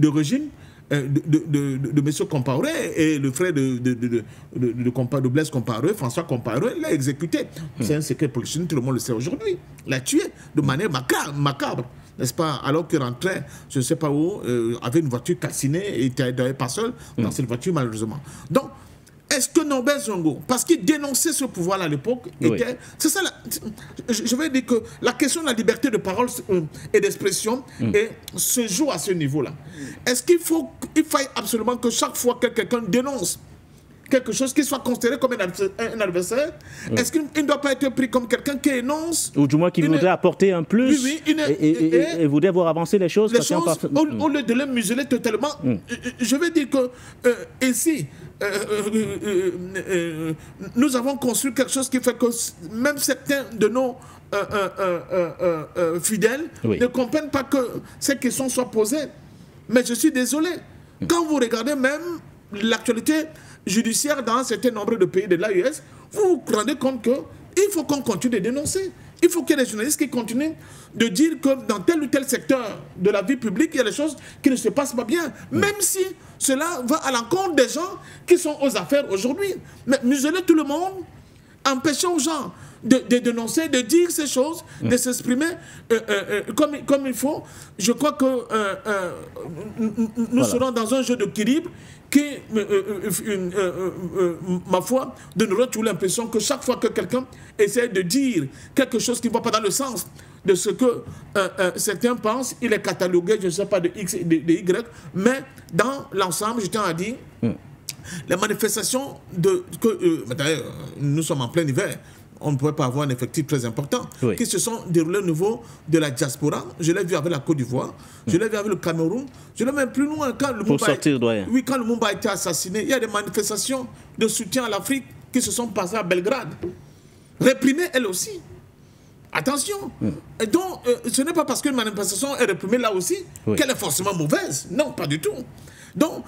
régimes M. Compaoré et le frère de Blaise Compaoré, François Compaoré, l'a exécuté. C'est un secret policier, tout le monde le sait aujourd'hui. L'a tué de manière macabre. N'est-ce pas? Alors qu'il rentrait, je ne sais pas où, avec une voiture calcinée et il n'était pas seul dans cette voiture, malheureusement. Donc, est-ce que Norbert Zongo, parce qu'il dénonçait ce pouvoir-là à l'époque, c'est ça, je veux dire que la question de la liberté de parole et d'expression se joue à ce niveau-là. Est-ce qu'il faille absolument que chaque fois que quelqu'un dénonce quelque chose qui soit considéré comme un adversaire, est-ce qu'il ne doit pas être pris comme quelqu'un qui énonce... Ou du moins qui voudrait apporter un plus et voudrait voir avancer les choses. Au lieu de les museler totalement, je veux dire que ici, nous avons construit quelque chose qui fait que même certains de nos fidèles ne comprennent pas que ces questions soient posées. Mais je suis désolé. Quand vous regardez même l'actualité judiciaire dans un certain nombre de pays de l'AES, vous vous rendez compte qu'il faut qu'on continue de dénoncer. Il faut qu'il y ait des journalistes qui continuent de dire que dans tel ou tel secteur de la vie publique, il y a des choses qui ne se passent pas bien, même si cela va à l'encontre des gens qui sont aux affaires aujourd'hui. Mais museler tout le monde, empêcher aux gens de dénoncer, de dire ces choses, de s'exprimer comme il faut, je crois que nous serons dans un jeu d'équilibre qui, ma foi, donnerait toujours l'impression que chaque fois que quelqu'un essaie de dire quelque chose qui ne va pas dans le sens de ce que certains pensent, il est catalogué, je ne sais pas, de X et de Y, mais dans l'ensemble, je tiens à dire, les manifestations d'ailleurs, nous sommes en plein hiver, on ne pouvait pas avoir un effectif très important, qui se sont déroulés au niveau de la diaspora. Je l'ai vu avec la Côte d'Ivoire, je l'ai vu avec le Cameroun, je l'ai même plus loin quand le Lumumba a été assassiné. Il y a des manifestations de soutien à l'Afrique qui se sont passées à Belgrade, réprimées elles aussi. Attention. Et donc, ce n'est pas parce qu'une manifestation est réprimée là aussi qu'elle est forcément mauvaise. Non, pas du tout. Donc,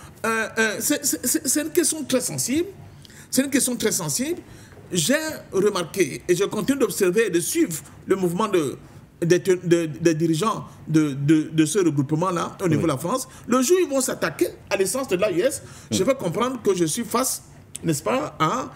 c'est une question très sensible. C'est une question très sensible. J'ai remarqué et je continue d'observer et de suivre le mouvement des dirigeants de ce regroupement-là au niveau de la France. Le jour où ils vont s'attaquer à l'essence de l'AES, je vais comprendre que je suis face, n'est-ce pas, à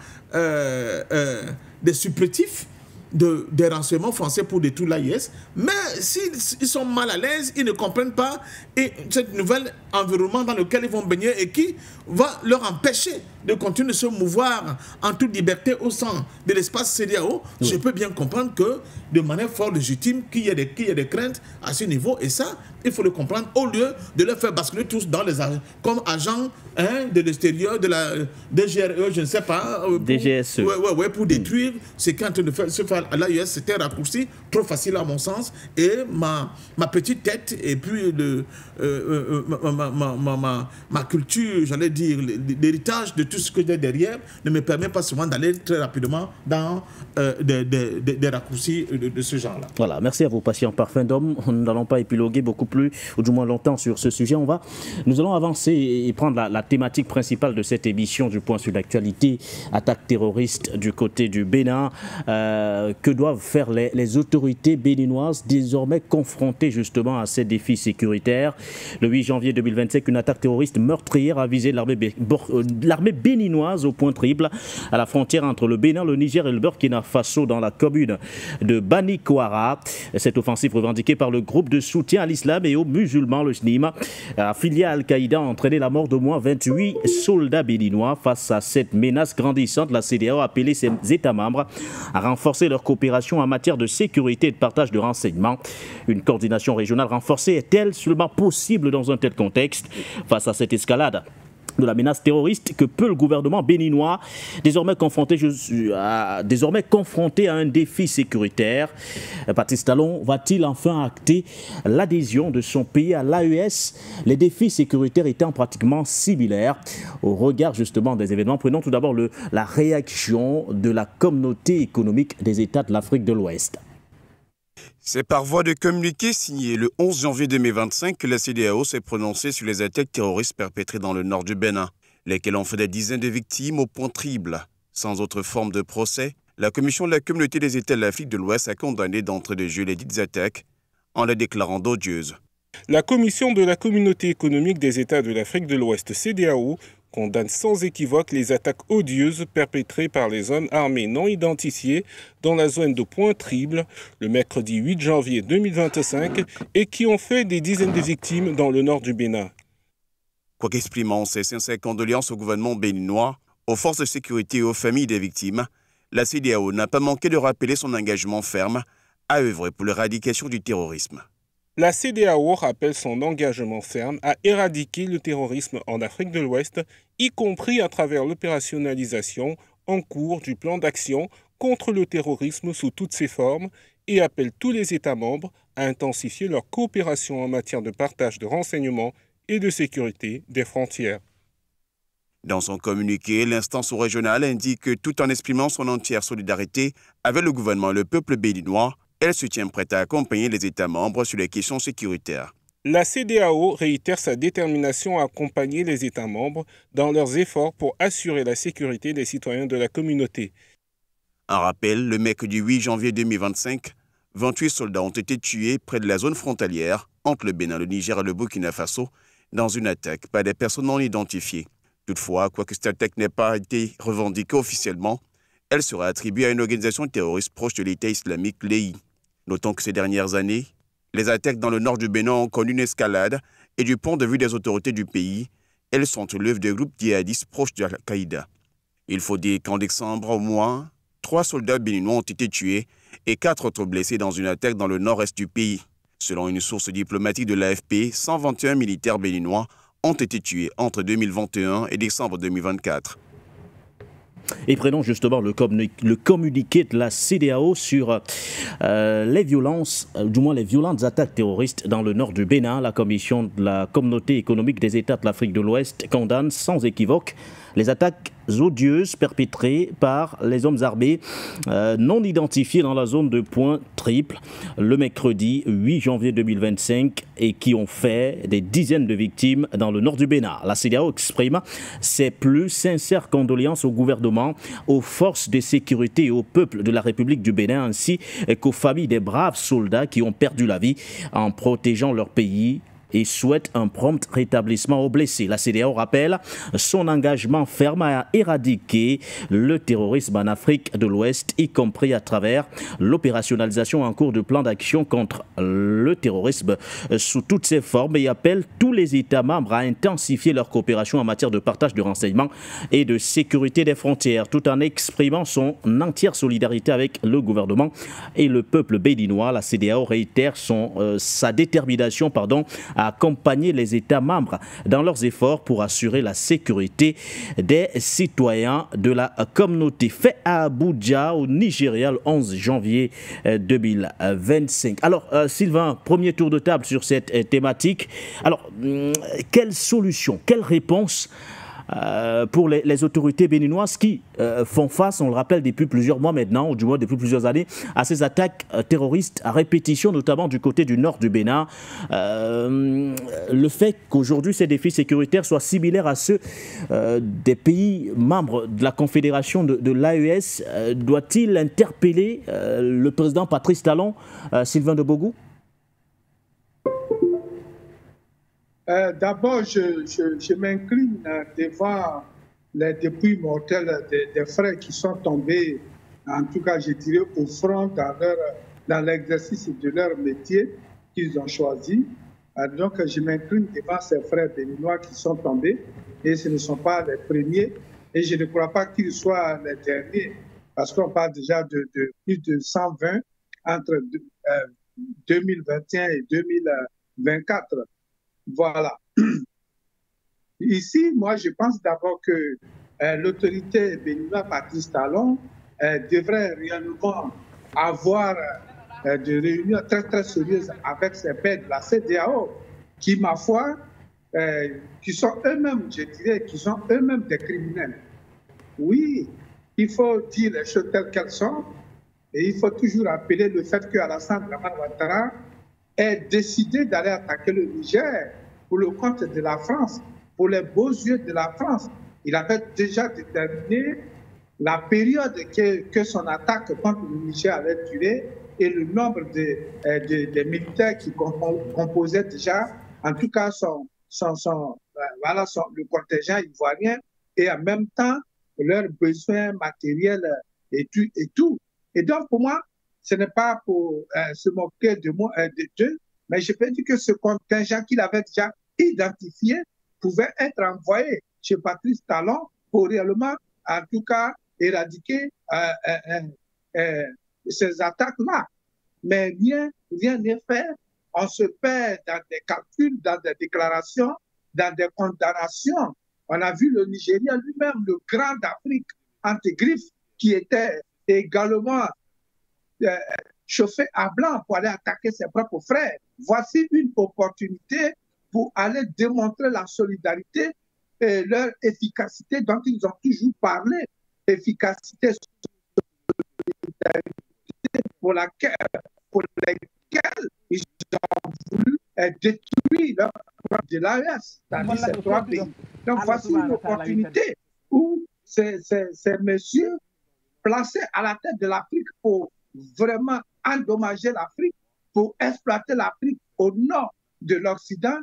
des supplétifs des renseignements français pour détruire l'AIS, mais s'ils sont mal à l'aise, ils ne comprennent pas ce nouvel environnement dans lequel ils vont baigner et qui va leur empêcher de continuer de se mouvoir en toute liberté au sein de l'espace CEDEAO, je peux bien comprendre que de manière fort légitime qu'il y ait des craintes à ce niveau, et ça, il faut le comprendre, au lieu de les faire basculer tous dans les comme agents de l'extérieur, de la DGRE, je ne sais pas, DGSE. Pour détruire ce qui est en train de se faire à l'AES. C'était un raccourci trop facile à mon sens, et ma petite tête et puis ma culture, j'allais dire, l'héritage de tout ce que j'ai derrière ne me permet pas souvent d'aller très rapidement dans des raccourcis de ce genre-là. Voilà, merci à vos patients parfums d'hommes. Nous n'allons pas épiloguer beaucoup plus, ou du moins longtemps sur ce sujet. Nous allons avancer et prendre la thématique principale de cette émission du point sur l'actualité, attaque terroriste du côté du Bénin. Que doivent faire les autorités béninoises désormais confrontées justement à ces défis sécuritaires? Le 8 janvier 2025, une attaque terroriste meurtrière a visé l'armée béninoise au point triple à la frontière entre le Bénin, le Niger et le Burkina Faso dans la commune de Banikwara. Cette offensive revendiquée par le groupe de soutien à l'islam et aux musulmans, le SNIM, affilié à Al-Qaïda, a entraîné la mort d'au moins 28 soldats béninois. Face à cette menace grandissante, la CEDEAO a appelé ses États membres à renforcer leur coopération en matière de sécurité et de partage de renseignements. Une coordination régionale renforcée est-elle seulement possible dans un tel contexte? Face à cette escalade de la menace terroriste, que peut le gouvernement béninois, désormais confronté à un défi sécuritaire? Patrice Talon va-t-il enfin acter l'adhésion de son pays à l'AES, les défis sécuritaires étant pratiquement similaires? Au regard justement des événements, prenons tout d'abord la réaction de la communauté économique des États de l'Afrique de l'Ouest. C'est par voie de communiqué signé le 11 janvier 2025 que la CEDEAO s'est prononcée sur les attaques terroristes perpétrées dans le nord du Bénin, lesquelles ont fait des dizaines de victimes au point triple. Sans autre forme de procès, la Commission de la Communauté des États de l'Afrique de l'Ouest a condamné d'entrée de jeu les dites attaques en les déclarant d'odieuses. La commission de la Communauté économique des États de l'Afrique de l'Ouest, CEDEAO, condamne sans équivoque les attaques odieuses perpétrées par les hommes armés non identifiés dans la zone de Pointe-Triple le mercredi 8 janvier 2025 et qui ont fait des dizaines de victimes dans le nord du Bénin. Quoique exprimant ses sincères condoléances au gouvernement béninois, aux forces de sécurité et aux familles des victimes, la CEDEAO n'a pas manqué de rappeler son engagement ferme à œuvrer pour l'éradication du terrorisme. La CEDEAO rappelle son engagement ferme à éradiquer le terrorisme en Afrique de l'Ouest, y compris à travers l'opérationnalisation en cours du plan d'action contre le terrorisme sous toutes ses formes et appelle tous les États membres à intensifier leur coopération en matière de partage de renseignements et de sécurité des frontières. Dans son communiqué, l'instance régionale indique que tout en exprimant son entière solidarité avec le gouvernement et le peuple béninois, elle se tient prête à accompagner les États membres sur les questions sécuritaires. La CEDEAO réitère sa détermination à accompagner les États membres dans leurs efforts pour assurer la sécurité des citoyens de la communauté. En rappel, le mercredi 8 janvier 2025, 28 soldats ont été tués près de la zone frontalière entre le Bénin, le Niger et le Burkina Faso dans une attaque par des personnes non identifiées. Toutefois, quoique cette attaque n'ait pas été revendiquée officiellement, elle sera attribuée à une organisation terroriste proche de l'État islamique, l'EI. Notons que ces dernières années, les attaques dans le nord du Bénin ont connu une escalade et du point de vue des autorités du pays, elles sont l'œuvre de groupes djihadistes proches de Al-Qaïda. Il faut dire qu'en décembre, au moins, 3 soldats béninois ont été tués et 4 autres blessés dans une attaque dans le nord-est du pays. Selon une source diplomatique de l'AFP, 121 militaires béninois ont été tués entre 2021 et décembre 2024. Et prenons justement le communiqué de la CEDEAO sur les violences, du moins les violentes attaques terroristes dans le nord du Bénin. La commission de la Communauté économique des États de l'Afrique de l'Ouest condamne sans équivoque les attaques odieuses perpétrées par les hommes armés non identifiés dans la zone de Pointe-Triple le mercredi 8 janvier 2025 et qui ont fait des dizaines de victimes dans le nord du Bénin. La CEDEAO exprime ses plus sincères condoléances au gouvernement, aux forces de sécurité et au peuple de la République du Bénin ainsi qu'aux familles des braves soldats qui ont perdu la vie en protégeant leur pays et souhaite un prompt rétablissement aux blessés. La CEDEAO rappelle son engagement ferme à éradiquer le terrorisme en Afrique de l'Ouest, y compris à travers l'opérationnalisation en cours de plan d'action contre le terrorisme sous toutes ses formes et appelle tous les États membres à intensifier leur coopération en matière de partage de renseignements et de sécurité des frontières, tout en exprimant son entière solidarité avec le gouvernement et le peuple béninois. La CEDEAO réitère sa détermination à accompagner les États membres dans leurs efforts pour assurer la sécurité des citoyens de la communauté. Fait à Abuja, au Nigeria, le 11 janvier 2025. Alors, Sylvain, premier tour de table sur cette thématique. Alors, quelle solution, quelle réponse pour les autorités béninoises qui font face, on le rappelle depuis plusieurs mois maintenant, ou du moins depuis plusieurs années, à ces attaques terroristes à répétition, notamment du côté du nord du Bénin. Le fait qu'aujourd'hui ces défis sécuritaires soient similaires à ceux des pays membres de la Confédération de l'AES, doit-il interpeller le président Patrice Talon, Sylvain de Bogou? D'abord, je m'incline devant les dépouilles mortelles des frères qui sont tombés, en tout cas, je dirais, au front dans l'exercice de leur métier qu'ils ont choisi. Donc, je m'incline devant ces frères béninois qui sont tombés, et ce ne sont pas les premiers, et je ne crois pas qu'ils soient les derniers, parce qu'on parle déjà de plus de 120 entre 2021 et 2024. Voilà. Ici, moi, je pense d'abord que l'autorité béninoise, Patrice Talon, devrait réellement avoir des réunions très, très sérieuses avec ses pairs de la CEDEAO, qui, ma foi, qui sont eux-mêmes, je dirais, qui sont eux-mêmes des criminels. Oui, il faut dire les choses telles qu'elles sont, et il faut toujours rappeler le fait qu'Alassane Dramane Ouattara ait décidé d'aller attaquer le Niger pour le compte de la France, pour les beaux yeux de la France. Il avait déjà déterminé la période que son attaque contre le Niger allait durer et le nombre de militaires qui composaient déjà, en tout cas, le contingent ivoirien, et en même temps, leurs besoins matériels et tout. Et donc, pour moi, ce n'est pas pour se moquer d'eux, mais je peux dire que ce contingent qu'il avait déjà identifié pouvait être envoyé chez Patrice Talon pour réellement, en tout cas, éradiquer ces attaques-là. Mais rien n'est fait. On se perd dans des calculs, dans des déclarations, dans des condamnations. On a vu le Nigeria lui-même, le grand d'Afrique, Antégriffe, qui était également chauffé à blanc pour aller attaquer ses propres frères. Voici une opportunité pour aller démontrer la solidarité et leur efficacité dont ils ont toujours parlé. Efficacité, solidarité pour laquelle ils ont voulu détruire leur programme de l'AES, c'est-à-dire ces 3 pays. Donc voici une opportunité où ces messieurs placés à la tête de l'Afrique pour vraiment endommager l'Afrique, pour exploiter l'Afrique au nord de l'Occident,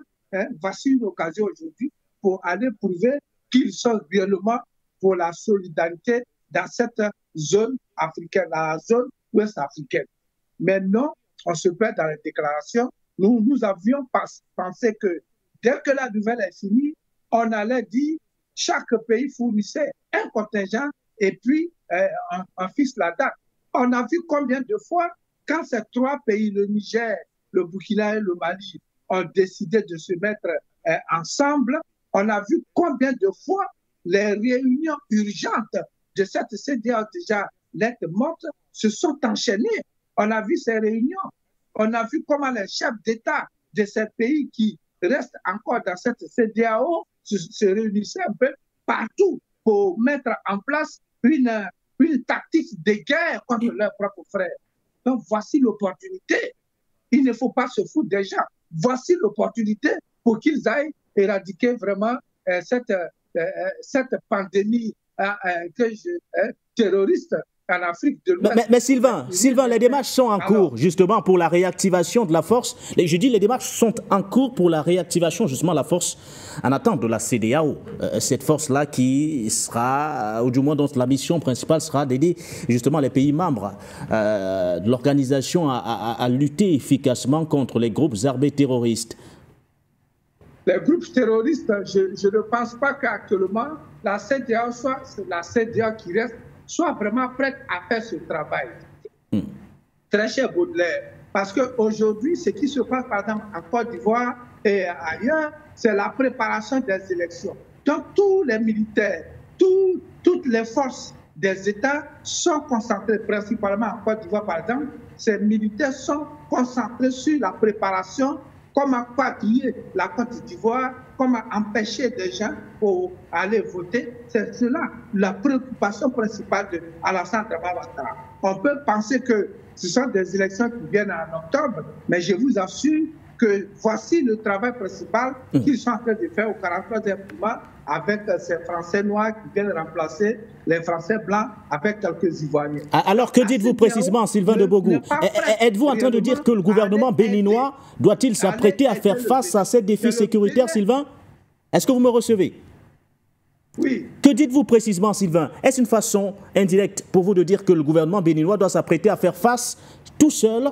voici une occasion aujourd'hui pour aller prouver qu'ils sont réellement pour la solidarité dans cette zone africaine, dans la zone ouest africaine. Mais non, on se perd dans les déclarations. Nous avions pensé que dès que la nouvelle est finie, on allait dire chaque pays fournissait un contingent et puis on fixe la date. On a vu combien de fois, quand ces 3 pays, le Niger, le Burkina et le Mali, ont décidé de se mettre ensemble, on a vu combien de fois les réunions urgentes de cette CEDEAO déjà lettre morte se sont enchaînées. On a vu ces réunions. On a vu comment les chefs d'État de ces pays qui restent encore dans cette CEDEAO se réunissaient un peu partout pour mettre en place une tactique de guerre contre leurs propres frères. Donc voici l'opportunité. Il ne faut pas se foutre des gens. Voici l'opportunité pour qu'ils aillent éradiquer vraiment cette pandémie terroriste en Afrique de l'Ouest. Mais Sylvain, les démarches sont en cours justement pour la réactivation de la force. Je dis les démarches sont en cours pour la réactivation justement de la force en attente de la CEDEAO. Cette force-là qui sera, ou du moins dont la mission principale sera d'aider justement les pays membres de l'organisation à lutter efficacement contre les groupes armés terroristes. Les groupes terroristes, je ne pense pas qu'actuellement la CEDEAO soit la CEDEAO qui reste soit vraiment prête à faire ce travail. Très cher Baudelaire, parce qu'aujourd'hui, ce qui se passe par exemple en Côte d'Ivoire et ailleurs, c'est la préparation des élections. Donc tous les militaires, toutes les forces des États sont concentrés principalement en Côte d'Ivoire par exemple. Ces militaires sont concentrés sur la préparation, comment quadriller la Côte d'Ivoire, comment empêcher des gens pour aller voter. C'est cela la préoccupation principale de Alassane Dramane Ouattara. On peut penser que ce sont des élections qui viennent en octobre, mais je vous assure que voici le travail principal qu'ils sont en train de faire au 43e mois avec ces Français noirs qui viennent remplacer les Français blancs avec quelques Ivoiriens. Alors que dites-vous précisément, Sylvain de Bogou? Êtes-vous en train de dire que le gouvernement béninois doit-il s'apprêter à faire face à ces défis sécuritaires, Sylvain? Est-ce que vous me recevez? Oui. Que dites-vous précisément, Sylvain? Est-ce une façon indirecte pour vous de dire que le gouvernement béninois doit s'apprêter à faire face tout seul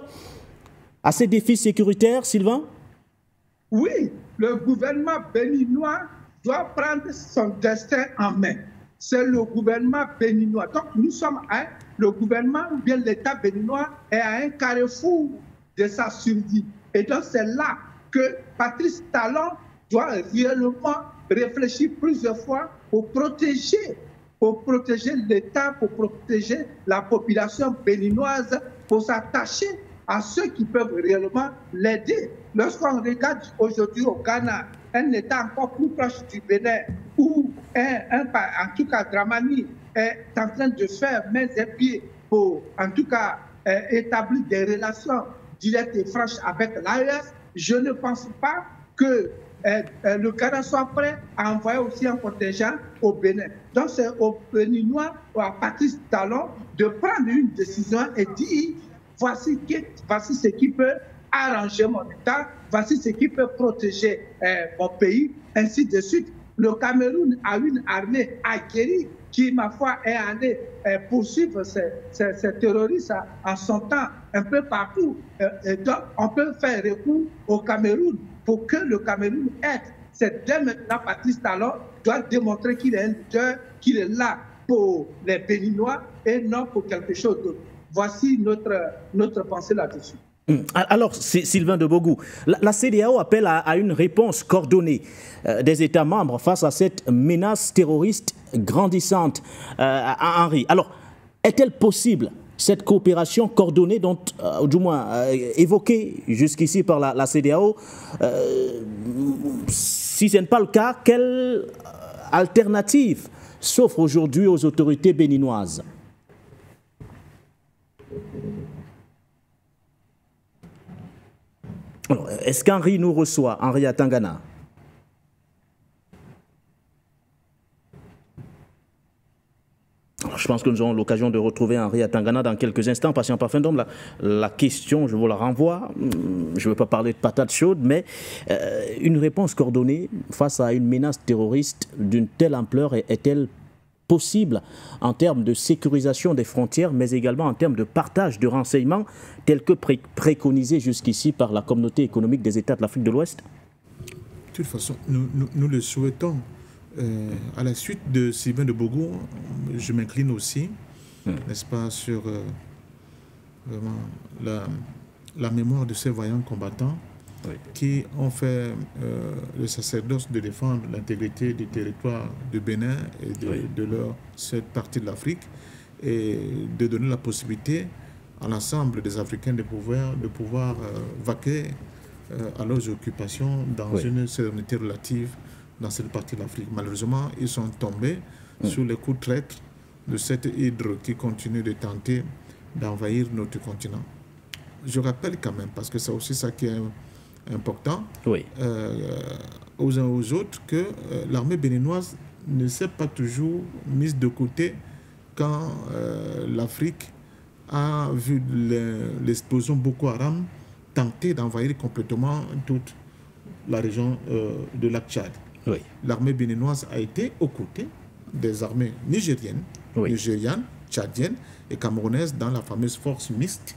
à ces défis sécuritaires, Sylvain? Oui, le gouvernement béninois doit prendre son destin en main. C'est le gouvernement béninois. Donc nous sommes le gouvernement ou bien l'État béninois est à un carrefour de sa survie. Et donc c'est là que Patrice Talon doit réellement réfléchir plusieurs fois pour protéger l'État, pour protéger la population béninoise, pour s'attacher à ceux qui peuvent réellement l'aider. Lorsqu'on regarde aujourd'hui au Ghana, un État encore plus proche du Bénin, où en tout cas Dramani est en train de faire mains et pieds pour en tout cas établir des relations directes et franches avec l'AES, je ne pense pas que le Ghana soit prêt à envoyer aussi un contingent au Bénin. Donc c'est au Béninois ou à Patrice Talon de prendre une décision et dire voici ce qui peut arranger mon État, voici ce qui peut protéger mon pays, ainsi de suite. Le Cameroun a une armée aguerrie qui, ma foi, est allée poursuivre ces terroristes en son temps un peu partout. Donc, on peut faire recours au Cameroun pour que le Cameroun aide. C'est dès maintenant, Patrice Talon doit démontrer qu'il est un leader, qu'il est là pour les Béninois et non pour quelque chose d'autre. Voici notre pensée là-dessus. Alors, Sylvain de Bogou, la CEDEAO appelle à une réponse coordonnée des États membres face à cette menace terroriste grandissante. Henri, alors, est-elle possible, cette coopération coordonnée, dont, du moins évoquée jusqu'ici par la CEDEAO, si ce n'est pas le cas, quelle alternative s'offre aujourd'hui aux autorités béninoises? Est-ce qu'Henri nous reçoit, Henri à Tangana? Je pense que nous aurons l'occasion de retrouver Henri à Tangana dans quelques instants. Patient Parfum d'Homme, la question, je vous la renvoie. Je ne veux pas parler de patates chaudes, mais une réponse coordonnée face à une menace terroriste d'une telle ampleur est-elle possible en termes de sécurisation des frontières, mais également en termes de partage de renseignements tels que préconisés jusqu'ici par la communauté économique des États de l'Afrique de l'Ouest? De toute façon, nous le souhaitons. À la suite de Sylvain de Bogou, je m'incline aussi, n'est-ce pas, sur vraiment la mémoire de ces vaillants combattants qui ont fait le sacerdoce de défendre l'intégrité du territoire du Bénin et de cette partie de l'Afrique, et de donner la possibilité à l'ensemble des Africains de pouvoir vaquer à leurs occupations dans une sérénité relative dans cette partie de l'Afrique. Malheureusement, ils sont tombés sous les coups de traître de cette hydre qui continue de tenter d'envahir notre continent. Je rappelle quand même, parce que c'est aussi ça qui est important, aux uns aux autres, que l'armée béninoise ne s'est pas toujours mise de côté quand l'Afrique a vu l'explosion Boko Haram tenter d'envahir complètement toute la région de lac Tchad. L'armée béninoise a été aux côtés des armées nigériennes, tchadiennes et camerounaises dans la fameuse force mixte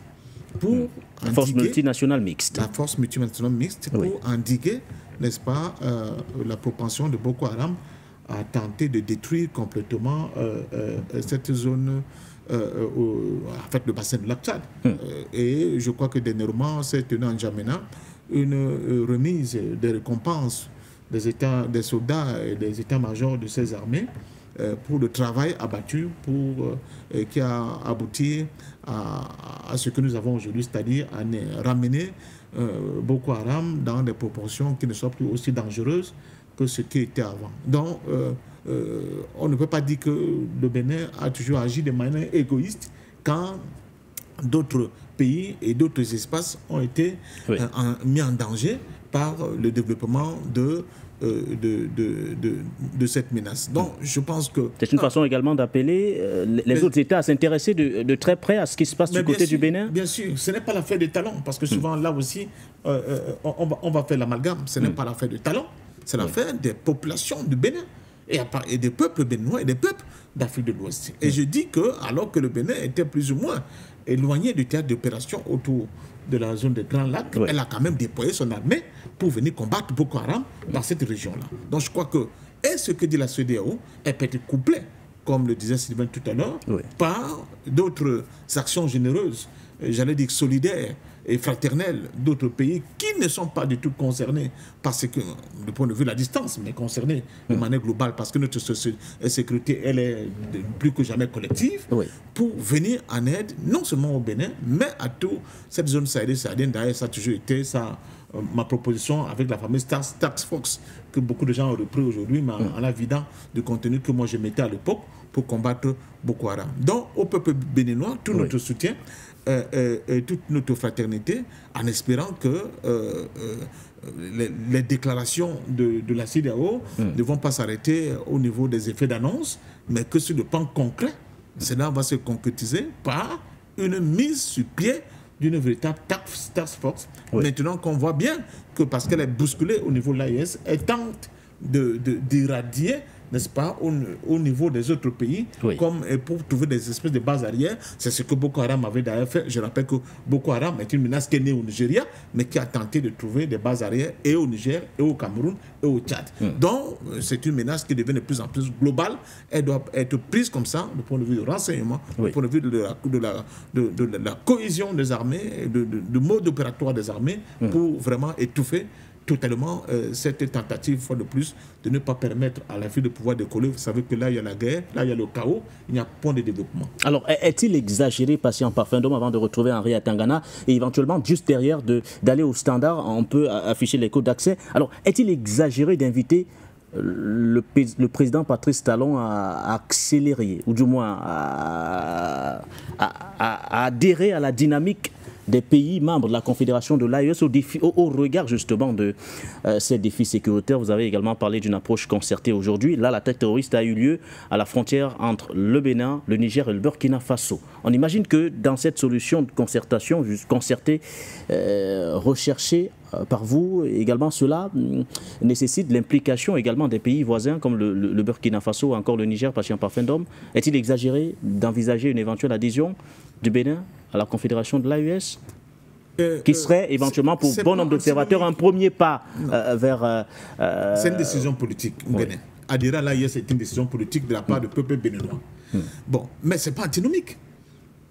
pour la force multinationale mixte. La force multinationale mixte pour endiguer, n'est-ce pas, la propension de Boko Haram à tenter de détruire complètement cette zone, en fait, le bassin de lac Tchad. Et je crois que dernièrement, s'est tenu en N'Djamena une remise des récompenses des soldats et des états-majors de ces armées pour le travail abattu qui a abouti à ce que nous avons aujourd'hui, c'est-à-dire à ramener Boko Haram dans des proportions qui ne soient plus aussi dangereuses que ce qui était avant. Donc, on ne peut pas dire que le Bénin a toujours agi de manière égoïste quand d'autres pays et d'autres espaces ont été mis en danger par le développement de cette menace. Donc, je pense que... C'est une façon également d'appeler les autres États à s'intéresser de très près à ce qui se passe du côté du Bénin. Bien sûr, ce n'est pas l'affaire des talents, parce que souvent, là aussi, on va faire l'amalgame. Ce n'est pas l'affaire de talents, c'est l'affaire des populations du Bénin, et des peuples béninois et des peuples d'Afrique de l'Ouest. Et je dis que, alors que le Bénin était plus ou moins éloigné du théâtre d'opération autour de la zone des Grands Lacs, elle a quand même déployé son armée pour venir combattre Boko Haram dans cette région-là. Donc je crois que, et ce que dit la CEDEAO, elle peut être couplée, comme le disait Sylvain tout à l'heure, par d'autres actions généreuses, j'allais dire solidaires et fraternelles d'autres pays qui ne sont pas du tout concernés parce que, du point de vue de la distance, mais concernés de manière globale parce que notre sécurité, elle est plus que jamais collective, pour venir en aide non seulement au Bénin, mais à toute cette zone sahélienne. D'ailleurs, ça a toujours été ça, ma proposition avec la fameuse Task Force que beaucoup de gens ont repris aujourd'hui, mais en la vidant du contenu que moi je mettais à l'époque pour combattre Boko Haram. Donc, au peuple béninois, tout notre soutien, toute notre fraternité, en espérant que les déclarations de la CEDEAO ne vont pas s'arrêter au niveau des effets d'annonce, mais que sur le plan concret, cela va se concrétiser par une mise sur pied d'une véritable task force. Oui. Maintenant qu'on voit bien que parce qu'elle est bousculée au niveau de l'AES, elle tente d'irradier, n'est-ce pas, au niveau des autres pays, oui. Comme pour trouver des espèces de bases arrières. C'est ce que Boko Haram avait d'ailleurs fait. Je rappelle que Boko Haram est une menace qui est née au Nigeria, mais qui a tenté de trouver des bases arrières et au Niger, et au Cameroun, et au Tchad. Donc, c'est une menace qui devient de plus en plus globale. Elle doit être prise comme ça, du point de vue du renseignement, du point de vue de la cohésion des armées, du mode opératoire des armées, pour vraiment étouffer totalement cette tentative, fois de plus, de ne pas permettre à l'Afrique de pouvoir décoller. Vous savez que là, il y a la guerre, là, il y a le chaos, il n'y a point de développement. Alors, est-il exagéré, patient parfum d'homme, avant de retrouver Henri à Tangana, et éventuellement, juste derrière, d'aller au standard, on peut afficher les codes d'accès. Alors, est-il exagéré d'inviter le président Patrice Talon à accélérer, ou du moins à adhérer à la dynamique des pays membres de la Confédération de l'AES au regard justement de ces défis sécuritaires? Vous avez également parlé d'une approche concertée aujourd'hui. Là, l'attaque terroriste a eu lieu à la frontière entre le Bénin, le Niger et le Burkina Faso. On imagine que dans cette solution de concertation, concertée, recherchée par vous, également cela nécessite l'implication également des pays voisins comme le Burkina Faso ou encore le Niger, patient parfum d'homme. Est-il exagéré d'envisager une éventuelle adhésion du Bénin à la Confédération de l'AES, qui serait éventuellement pour bon nombre d'observateurs un premier pas vers... C'est une décision politique au Bénin. Adhérer à l'AES est une décision politique de la part du peuple béninois. Bon, mais ce n'est pas antinomique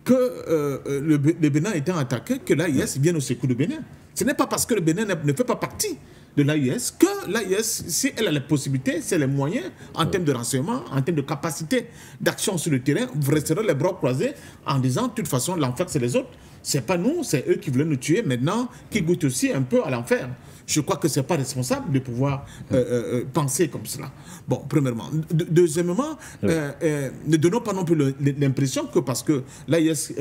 que le Bénin étant attaqué, que l'AES vienne au secours du Bénin. Ce n'est pas parce que le Bénin ne fait pas partie de l'AES que l'AES, si elle a les possibilités, c'est les moyens en termes de renseignement, en termes de capacité d'action sur le terrain, vous resterez les bras croisés en disant de toute façon l'enfer c'est les autres. C'est pas nous, c'est eux qui voulaient nous tuer maintenant, qui goûtent aussi un peu à l'enfer. Je crois que ce n'est pas responsable de pouvoir penser comme cela. Bon, premièrement. Deuxièmement, ne donnons pas non plus l'impression que parce que l'AES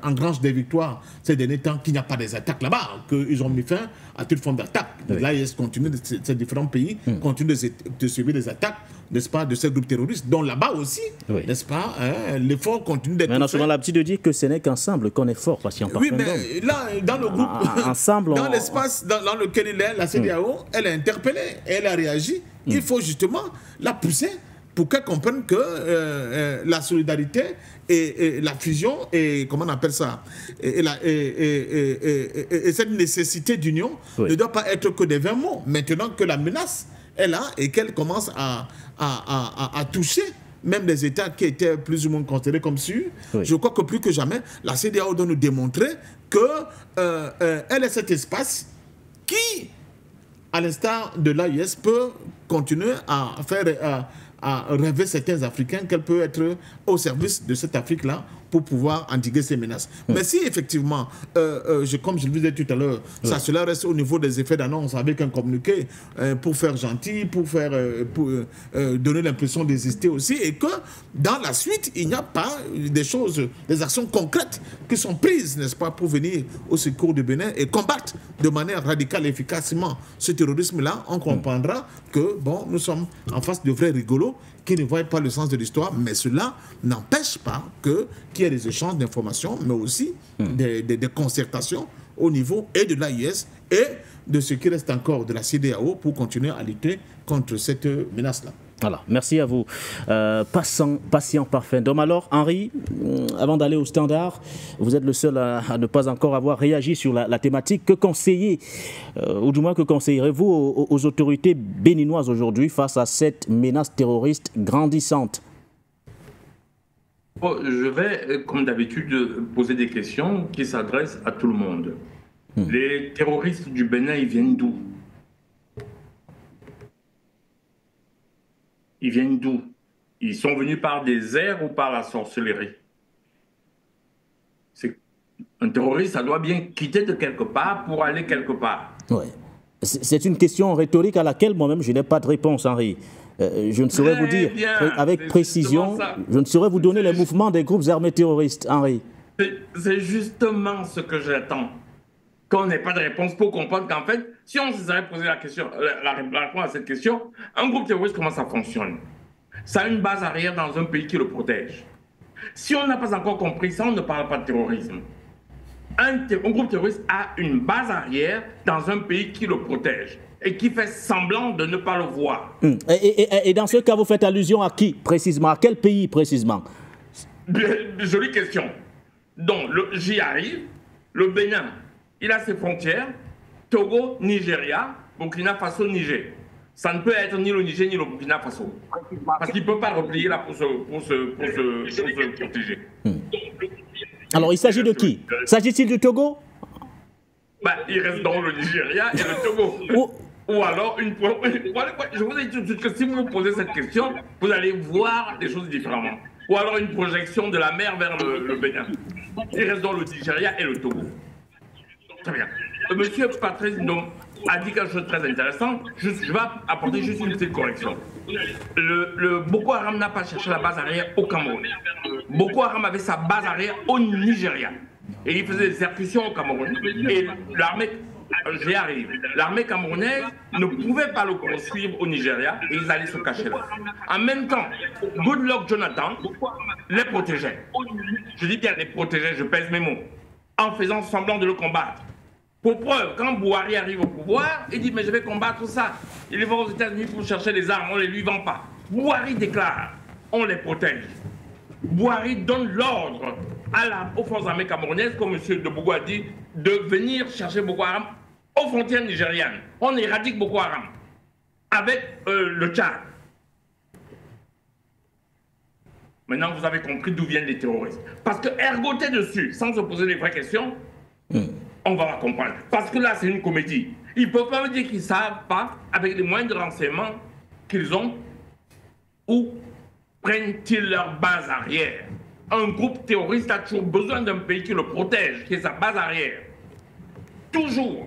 engrange des victoires ces derniers temps, qu'il n'y a pas des attaques là-bas, qu'ils ont mis fin à toute forme d'attaque. L'AES continue, ces différents pays continuent de subir des attaques, n'est-ce pas, de ces groupes terroristes, dont là-bas aussi, n'est-ce pas, l'effort continue d'être fait. Maintenant, souvent l'habitude de dire que ce n'est qu'ensemble qu'on est fort, patient parfum d'homme. Oui, mais là, dans le groupe, ensemble, dans l'espace dans lequel il est, la CEDEAO, elle a interpellé, elle a réagi. Il faut justement la pousser pour qu'elle comprenne que la solidarité et la fusion et comment on appelle ça et cette nécessité d'union ne doit pas être que des vains mots. Maintenant que la menace est là et qu'elle commence à toucher même les États qui étaient plus ou moins considérés comme sûrs, je crois que plus que jamais, la CEDEAO doit nous démontrer qu'elle est cet espace qui, à l'instar de l'AES, peut continuer à faire à rêver certains Africains qu'elle peut être au service de cette Afrique-là pour pouvoir endiguer ces menaces. Mais si effectivement, comme je le disais tout à l'heure, cela reste au niveau des effets d'annonce avec un communiqué pour faire gentil, pour donner l'impression d'exister aussi, et que dans la suite, il n'y a pas des actions concrètes qui sont prises, n'est-ce pas, pour venir au secours du Bénin et combattre de manière radicale et efficacement ce terrorisme-là, on comprendra que, bon, nous sommes en face de vrais rigolos qui ne voient pas le sens de l'histoire, mais cela n'empêche pas qu'il y ait des échanges d'informations, mais aussi des concertations au niveau et de l'AIS et de ce qui reste encore de la CEDEAO pour continuer à lutter contre cette menace-là. Voilà, merci à vous. Patient parfum d'homme. Alors, Henri, avant d'aller au standard, vous êtes le seul à ne pas encore avoir réagi sur la thématique. Que conseillez, ou du moins que conseillerez-vous aux autorités béninoises aujourd'hui face à cette menace terroriste grandissante? Je vais, comme d'habitude, poser des questions qui s'adressent à tout le monde. Les terroristes du Bénin, ils viennent d'où? Ils viennent d'où? Ils sont venus par des airs ou par la sorcellerie? Un terroriste, ça doit bien quitter de quelque part pour aller quelque part. Ouais. C'est une question rhétorique à laquelle moi-même je n'ai pas de réponse, Henri. Je ne saurais vous dire avec précision, je ne saurais vous donner les mouvements des groupes armés terroristes, Henri. C'est justement ce que j'attends. Qu'on n'ait pas de réponse pour comprendre qu'en fait, si on se savait poser la réponse à cette question, un groupe terroriste, comment ça fonctionne? Ça a une base arrière dans un pays qui le protège. Si on n'a pas encore compris ça, on ne parle pas de terrorisme. un groupe terroriste a une base arrière dans un pays qui le protège et qui fait semblant de ne pas le voir. Et dans ce cas, vous faites allusion à qui précisément? À quel pays précisément? Jolie question. Donc, j'y arrive. Le Bénin, il a ses frontières. Togo, Nigeria, Burkina Faso, Niger. Ça ne peut être ni le Niger ni le Burkina Faso. Parce qu'il ne peut pas replier là pour se protéger. Alors, il s'agit de qui? S'agit-il du Togo? Il reste dans le Nigeria et le Togo. Ou alors, je vous ai dit tout de suite que si vous me posez cette question, vous allez voir des choses différemment. Ou alors une projection de la mer vers le Bénin. Il reste dans le Nigeria et le Togo. Très bien. Monsieur Patrice a dit quelque chose de très intéressant. Je vais apporter juste une petite correction. Le Boko Haram n'a pas cherché la base arrière au Cameroun. Boko Haram avait sa base arrière au Nigeria. Et il faisait des exécutions au Cameroun. Et l'armée, j'y arrive, l'armée camerounaise ne pouvait pas le poursuivre au Nigeria et ils allaient se cacher là. En même temps, Goodluck Jonathan les protégeait. Je dis bien les protégeait, je pèse mes mots, en faisant semblant de le combattre. Pour preuve, quand Bouhari arrive au pouvoir, il dit mais je vais combattre ça. Il va aux États-Unis pour chercher les armes, on ne les lui vend pas. Bouhari déclare, on les protège. Bouhari donne l'ordre aux forces armées camerounaises, comme M. de Bougou a dit, de venir chercher Boko Haram aux frontières nigérianes. On éradique Boko Haram avec le Tchad. Maintenant, vous avez compris d'où viennent les terroristes. Parce que ergoter dessus, sans se poser les vraies questions, on va la comprendre. Parce que là, c'est une comédie. Ils ne peuvent pas me dire qu'ils ne savent pas, avec les moyens de renseignement qu'ils ont, où prennent-ils leur base arrière? Un groupe terroriste a toujours besoin d'un pays qui le protège, qui est sa base arrière. Toujours.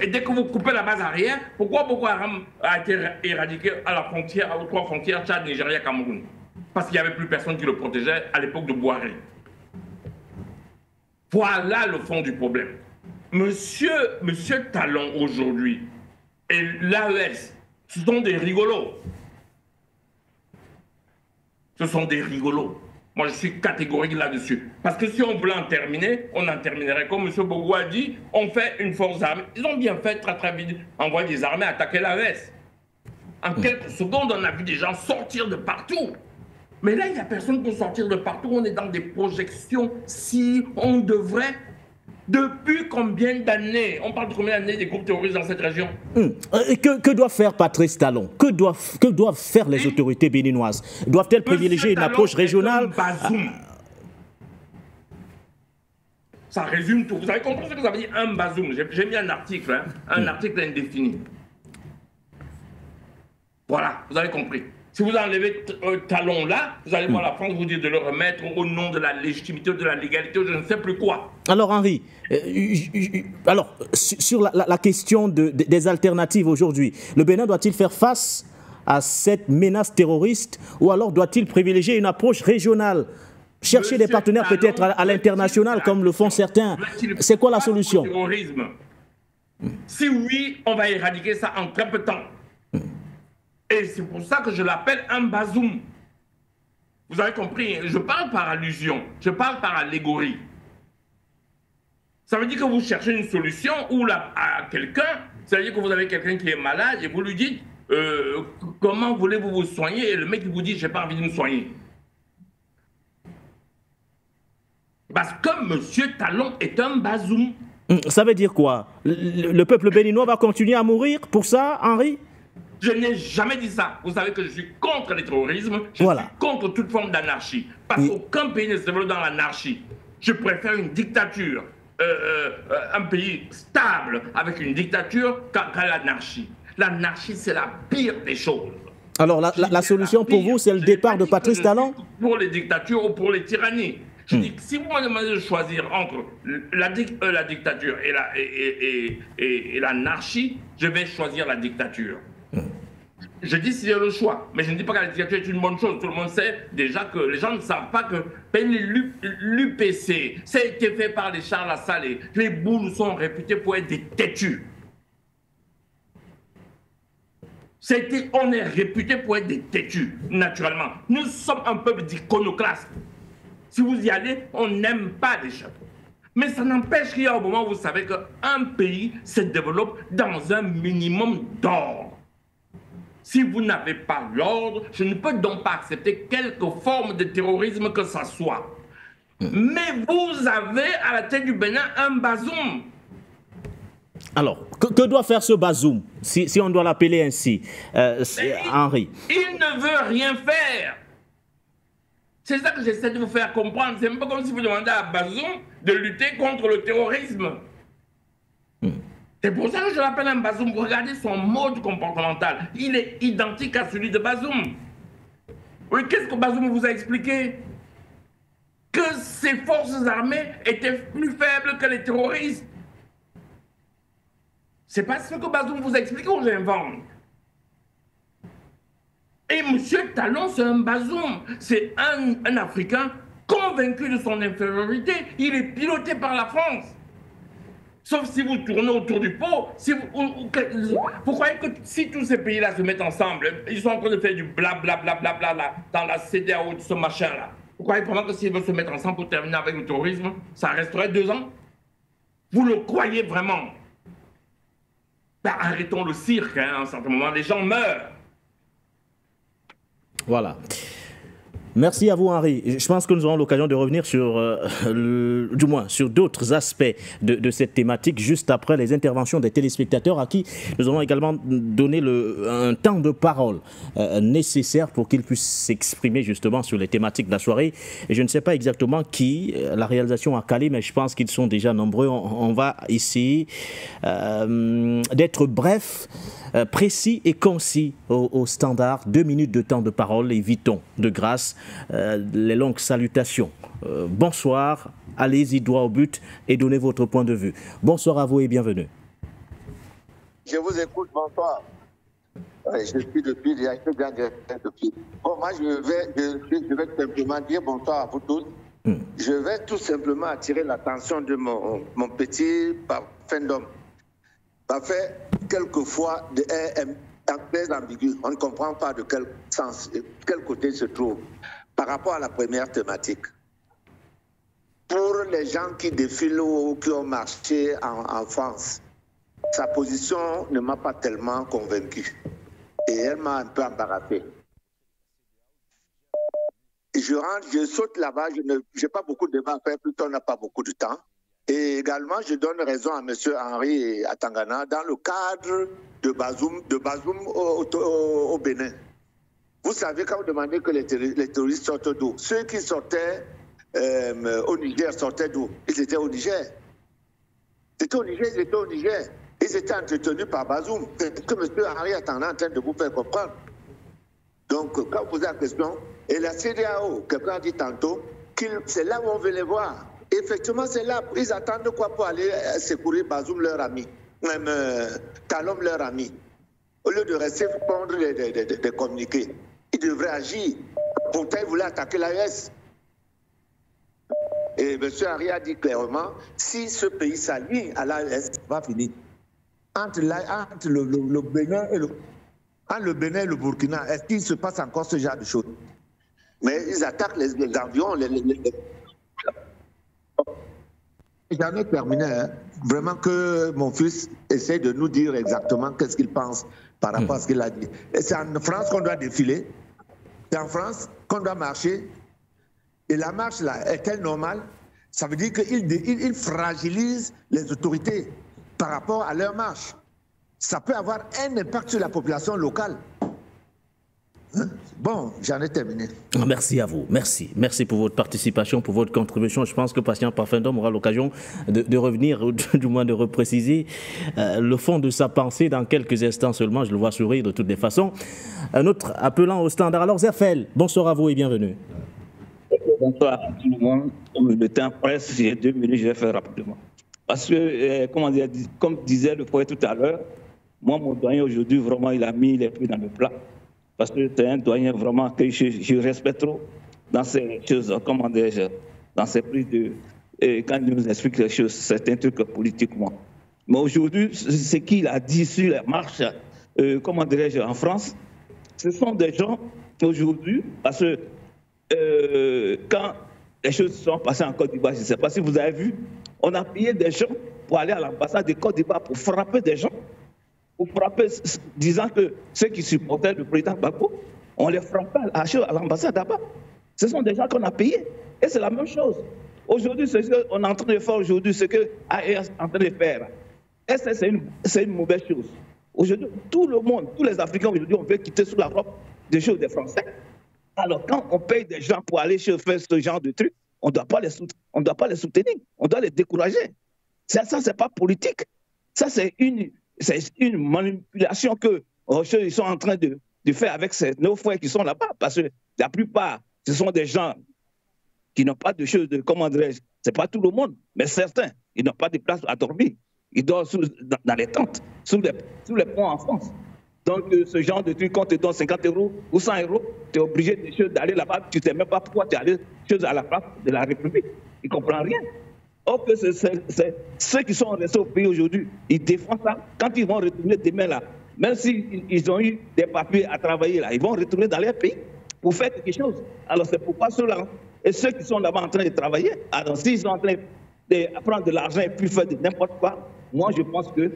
Et dès que vous coupez la base arrière, pourquoi Boko Haram a été éradiqué à la frontière, aux 3 frontières Tchad, Nigeria, Cameroun? Parce qu'il n'y avait plus personne qui le protégeait à l'époque de Bouhari. Voilà le fond du problème. Monsieur Talon aujourd'hui et l'AES, ce sont des rigolos. Ce sont des rigolos. Moi, je suis catégorique là-dessus. Parce que si on voulait en terminer, on en terminerait. Comme M. Bougou a dit, on fait une force armée. Ils ont bien fait très très vite envoyer des armées attaquer l'AES. En quelques secondes, on a vu des gens sortir de partout. Mais là, il n'y a personne pour sortir de partout. On est dans des projections. Si on devrait... Depuis combien d'années? On parle de combien d'années des groupes terroristes dans cette région? Que doit faire Patrice Talon? Que doivent faire les autorités béninoises? Doivent-elles privilégier une approche régionale? Ça résume tout. Vous avez compris ce que ça veut dire un bazoum? J'ai mis un article, un article indéfini. Voilà, vous avez compris. Si vous enlevez Talon là, vous allez voir la France vous dire de le remettre au nom de la légitimité, de la légalité, je ne sais plus quoi. Alors Henri, sur la question des alternatives aujourd'hui, le Bénin doit-il faire face à cette menace terroriste ou alors doit-il privilégier une approche régionale? Chercher des partenaires peut-être à l'international comme le font certains. C'est quoi la solution? Si oui, on va éradiquer ça en très peu de temps. Et c'est pour ça que je l'appelle un bazoum. Vous avez compris, je parle par allusion, je parle par allégorie. Ça veut dire que vous cherchez une solution ou à quelqu'un, ça veut dire que vous avez quelqu'un qui est malade et vous lui dites comment voulez-vous vous soigner? Et le mec vous dit j'ai pas envie de me soigner. Parce que M. Talon est un bazoum. Ça veut dire quoi? Le peuple béninois va continuer à mourir pour ça, Henri? Je n'ai jamais dit ça. Vous savez que je suis contre le terrorisme, je suis contre toute forme d'anarchie. Parce qu'aucun pays ne se développe dans l'anarchie. Je préfère une dictature, un pays stable avec une dictature qu'à l'anarchie. L'anarchie, c'est la pire des choses. Alors la solution pour vous, c'est le départ de Patrice Talon? Pour les dictatures ou pour les tyrannies. Je dis que si vous me demandez de choisir entre la dictature et l'anarchie, je vais choisir la dictature. Je dis c'est le choix, mais je ne dis pas que la dictature est une bonne chose. Tout le monde sait déjà que les gens ne savent pas que l'UPC, ça a été fait par les Charles Assalé. Les boules sont réputés pour être des têtus. On est réputé pour être des têtus, naturellement. Nous sommes un peuple d'iconoclastes. Si vous y allez, on n'aime pas les chapeaux. Mais ça n'empêche qu'il y a un moment où vous savez qu'un pays se développe dans un minimum d'ordre. Si vous n'avez pas l'ordre, je ne peux donc pas accepter quelque forme de terrorisme que ce soit. Mais vous avez à la tête du Bénin un Bazoum. Alors, que doit faire ce Bazoum, si on doit l'appeler ainsi, Henri? Il ne veut rien faire. C'est ça que j'essaie de vous faire comprendre. C'est un peu comme si vous demandez à Bazoum de lutter contre le terrorisme. C'est pour ça que je l'appelle un Bazoum. Regardez son mode comportemental. Il est identique à celui de Bazoum. Oui, qu'est-ce que Bazoum vous a expliqué? Que ses forces armées étaient plus faibles que les terroristes. C'est pas ce que Bazoum vous a expliqué ou j'invente. Et M. Talon, c'est un Bazoum. C'est un Africain convaincu de son infériorité. Il est piloté par la France. Sauf si vous tournez autour du pot. Si vous croyez que si tous ces pays-là se mettent ensemble, ils sont en train de faire du blablabla dans la CEDEAO, de ce machin-là. Vous croyez vraiment que s'ils veulent se mettre ensemble pour terminer avec le terrorisme, ça resterait 2 ans? Vous le croyez vraiment? Ben, arrêtons le cirque, hein, à un certain moment, les gens meurent. Voilà. Merci à vous, Henri. Je pense que nous aurons l'occasion de revenir sur, du moins, sur d'autres aspects de cette thématique juste après les interventions des téléspectateurs à qui nous avons également donné un temps de parole nécessaire pour qu'ils puissent s'exprimer justement sur les thématiques de la soirée. Et je ne sais pas exactement qui la réalisation a calé, mais je pense qu'ils sont déjà nombreux. On va essayer d'être bref, précis et concis au standard. 2 minutes de temps de parole, évitons de grâce les longues salutations. Bonsoir, allez-y droit au but et donnez votre point de vue. Bonsoir à vous et bienvenue. Je vous écoute, bonsoir. Je suis depuis, depuis. Bon, moi, je vais simplement dire bonsoir à vous tous. Je vais tout simplement attirer l'attention de mon petit parfum d'homme. Parfait, quelquefois, très ambigu. On ne comprend pas de quel sens, de quel côté il se trouve par rapport à la première thématique. Pour les gens qui défilent ou qui ont marché en France, sa position ne m'a pas tellement convaincu et elle m'a un peu embarrassé. Je rentre, je saute là-bas, je n'ai pas beaucoup de débat à faire, plutôt on n'a pas beaucoup de temps. Et également, je donne raison à M. Henri Atangana dans le cadre de Bazoum au Bénin. Vous savez, quand vous demandez que les terroristes sortent d'où? Ceux qui sortaient au Niger sortaient d'où? Ils étaient au Niger. C'était au Niger, ils étaient au Niger. Ils étaient entretenus par Bazoum. C'est que M. Henri Atangana est en train de vous faire comprendre. Donc, quand vous posez la question, et la CEDEAO, quelqu'un a dit tantôt, c'est là où on veut les voir. Effectivement, c'est là. Ils attendent quoi pour aller secourir Bazoum, leur ami, même Talon, leur ami. Au lieu de rester pondre des communiqués, ils devraient agir. Pourtant, ils voulaient attaquer l'AES. Et M. Henri a dit clairement, si ce pays s'allie à l'AES, va finir. Entre le Bénin et le Bénin et le Burkina, est-ce qu'il se passe encore ce genre de choses? Mais ils attaquent les avions, J'en ai terminé. Hein. Vraiment que mon fils essaie de nous dire exactement qu'est-ce qu'il pense par rapport à ce qu'il a dit. Et c'est en France qu'on doit défiler. C'est en France qu'on doit marcher. Et la marche là, est-elle normale? Ça veut dire qu'il fragilise les autorités par rapport à leur marche. Ça peut avoir un impact sur la population locale. Hein? Bon, j'en ai terminé. Merci à vous. Merci. Merci pour votre participation, pour votre contribution. Je pense que Patient Parfum d'Homme aura l'occasion de revenir, ou du moins de repréciser le fond de sa pensée dans quelques instants seulement. Je le vois sourire de toutes les façons. Un autre appelant au standard. Alors, Zerfel, bonsoir à vous et bienvenue. Bonsoir à tout le monde. Le temps presse, j'ai 2 minutes, je vais faire rapidement. Parce que, comme disait le poète tout à l'heure, moi, mon doyen aujourd'hui, vraiment, il a mis les pieds dans le plat. Parce que c'est un doyen vraiment que je respecte trop dans ces choses, comment dirais-je, dans ces prises de... quand il nous explique les choses, c'est un truc politiquement. Mais aujourd'hui, ce qu'il a dit sur les marches, comment dirais-je, en France, ce sont des gens, aujourd'hui, parce que quand les choses sont passées en Côte d'Ivoire, je ne sais pas si vous avez vu, On a payé des gens pour aller à l'ambassade de Côte d'Ivoire pour frapper des gens, pour frapper, disant que ceux qui supportaient le président Gbagbo, on les frappait à l'ambassade là-bas. Ce sont des gens qu'on a payés. Et c'est la même chose. Aujourd'hui, ce qu'on est en train de faire aujourd'hui, ce que AES est en train de faire, c'est une mauvaise chose. Aujourd'hui, tout le monde, tous les Africains aujourd'hui, on veut quitter sous la robe des choses des Français. Alors, quand on paye des gens pour aller faire ce genre de trucs, on ne doit pas les soutenir, on doit les décourager. Ça, c'est pas politique. Ça, c'est une manipulation que ils sont en train de faire avec nos frères qui sont là-bas. Parce que la plupart, ce sont des gens qui n'ont pas de choses de, comment dirais-je, c'est pas tout le monde, mais certains, ils n'ont pas de place à dormir. Ils dorment dans les tentes, sous les ponts en France. Donc, ce genre de truc, quand tu te donnes 50 € ou 100 €, tu es obligé d'aller là-bas, tu ne sais même pas pourquoi tu es allé à la place de la République. Ils ne comprennent rien. Or, que ceux qui sont restés au pays aujourd'hui, ils défendent ça. Quand ils vont retourner demain là, même s'ils ont eu des papiers à travailler là, ils vont retourner dans leur pays pour faire quelque chose. Alors, c'est pourquoi ceux-là, et ceux qui sont là-bas en train de travailler, alors s'ils sont en train de prendre de l'argent et puis faire de n'importe quoi, moi, je pense que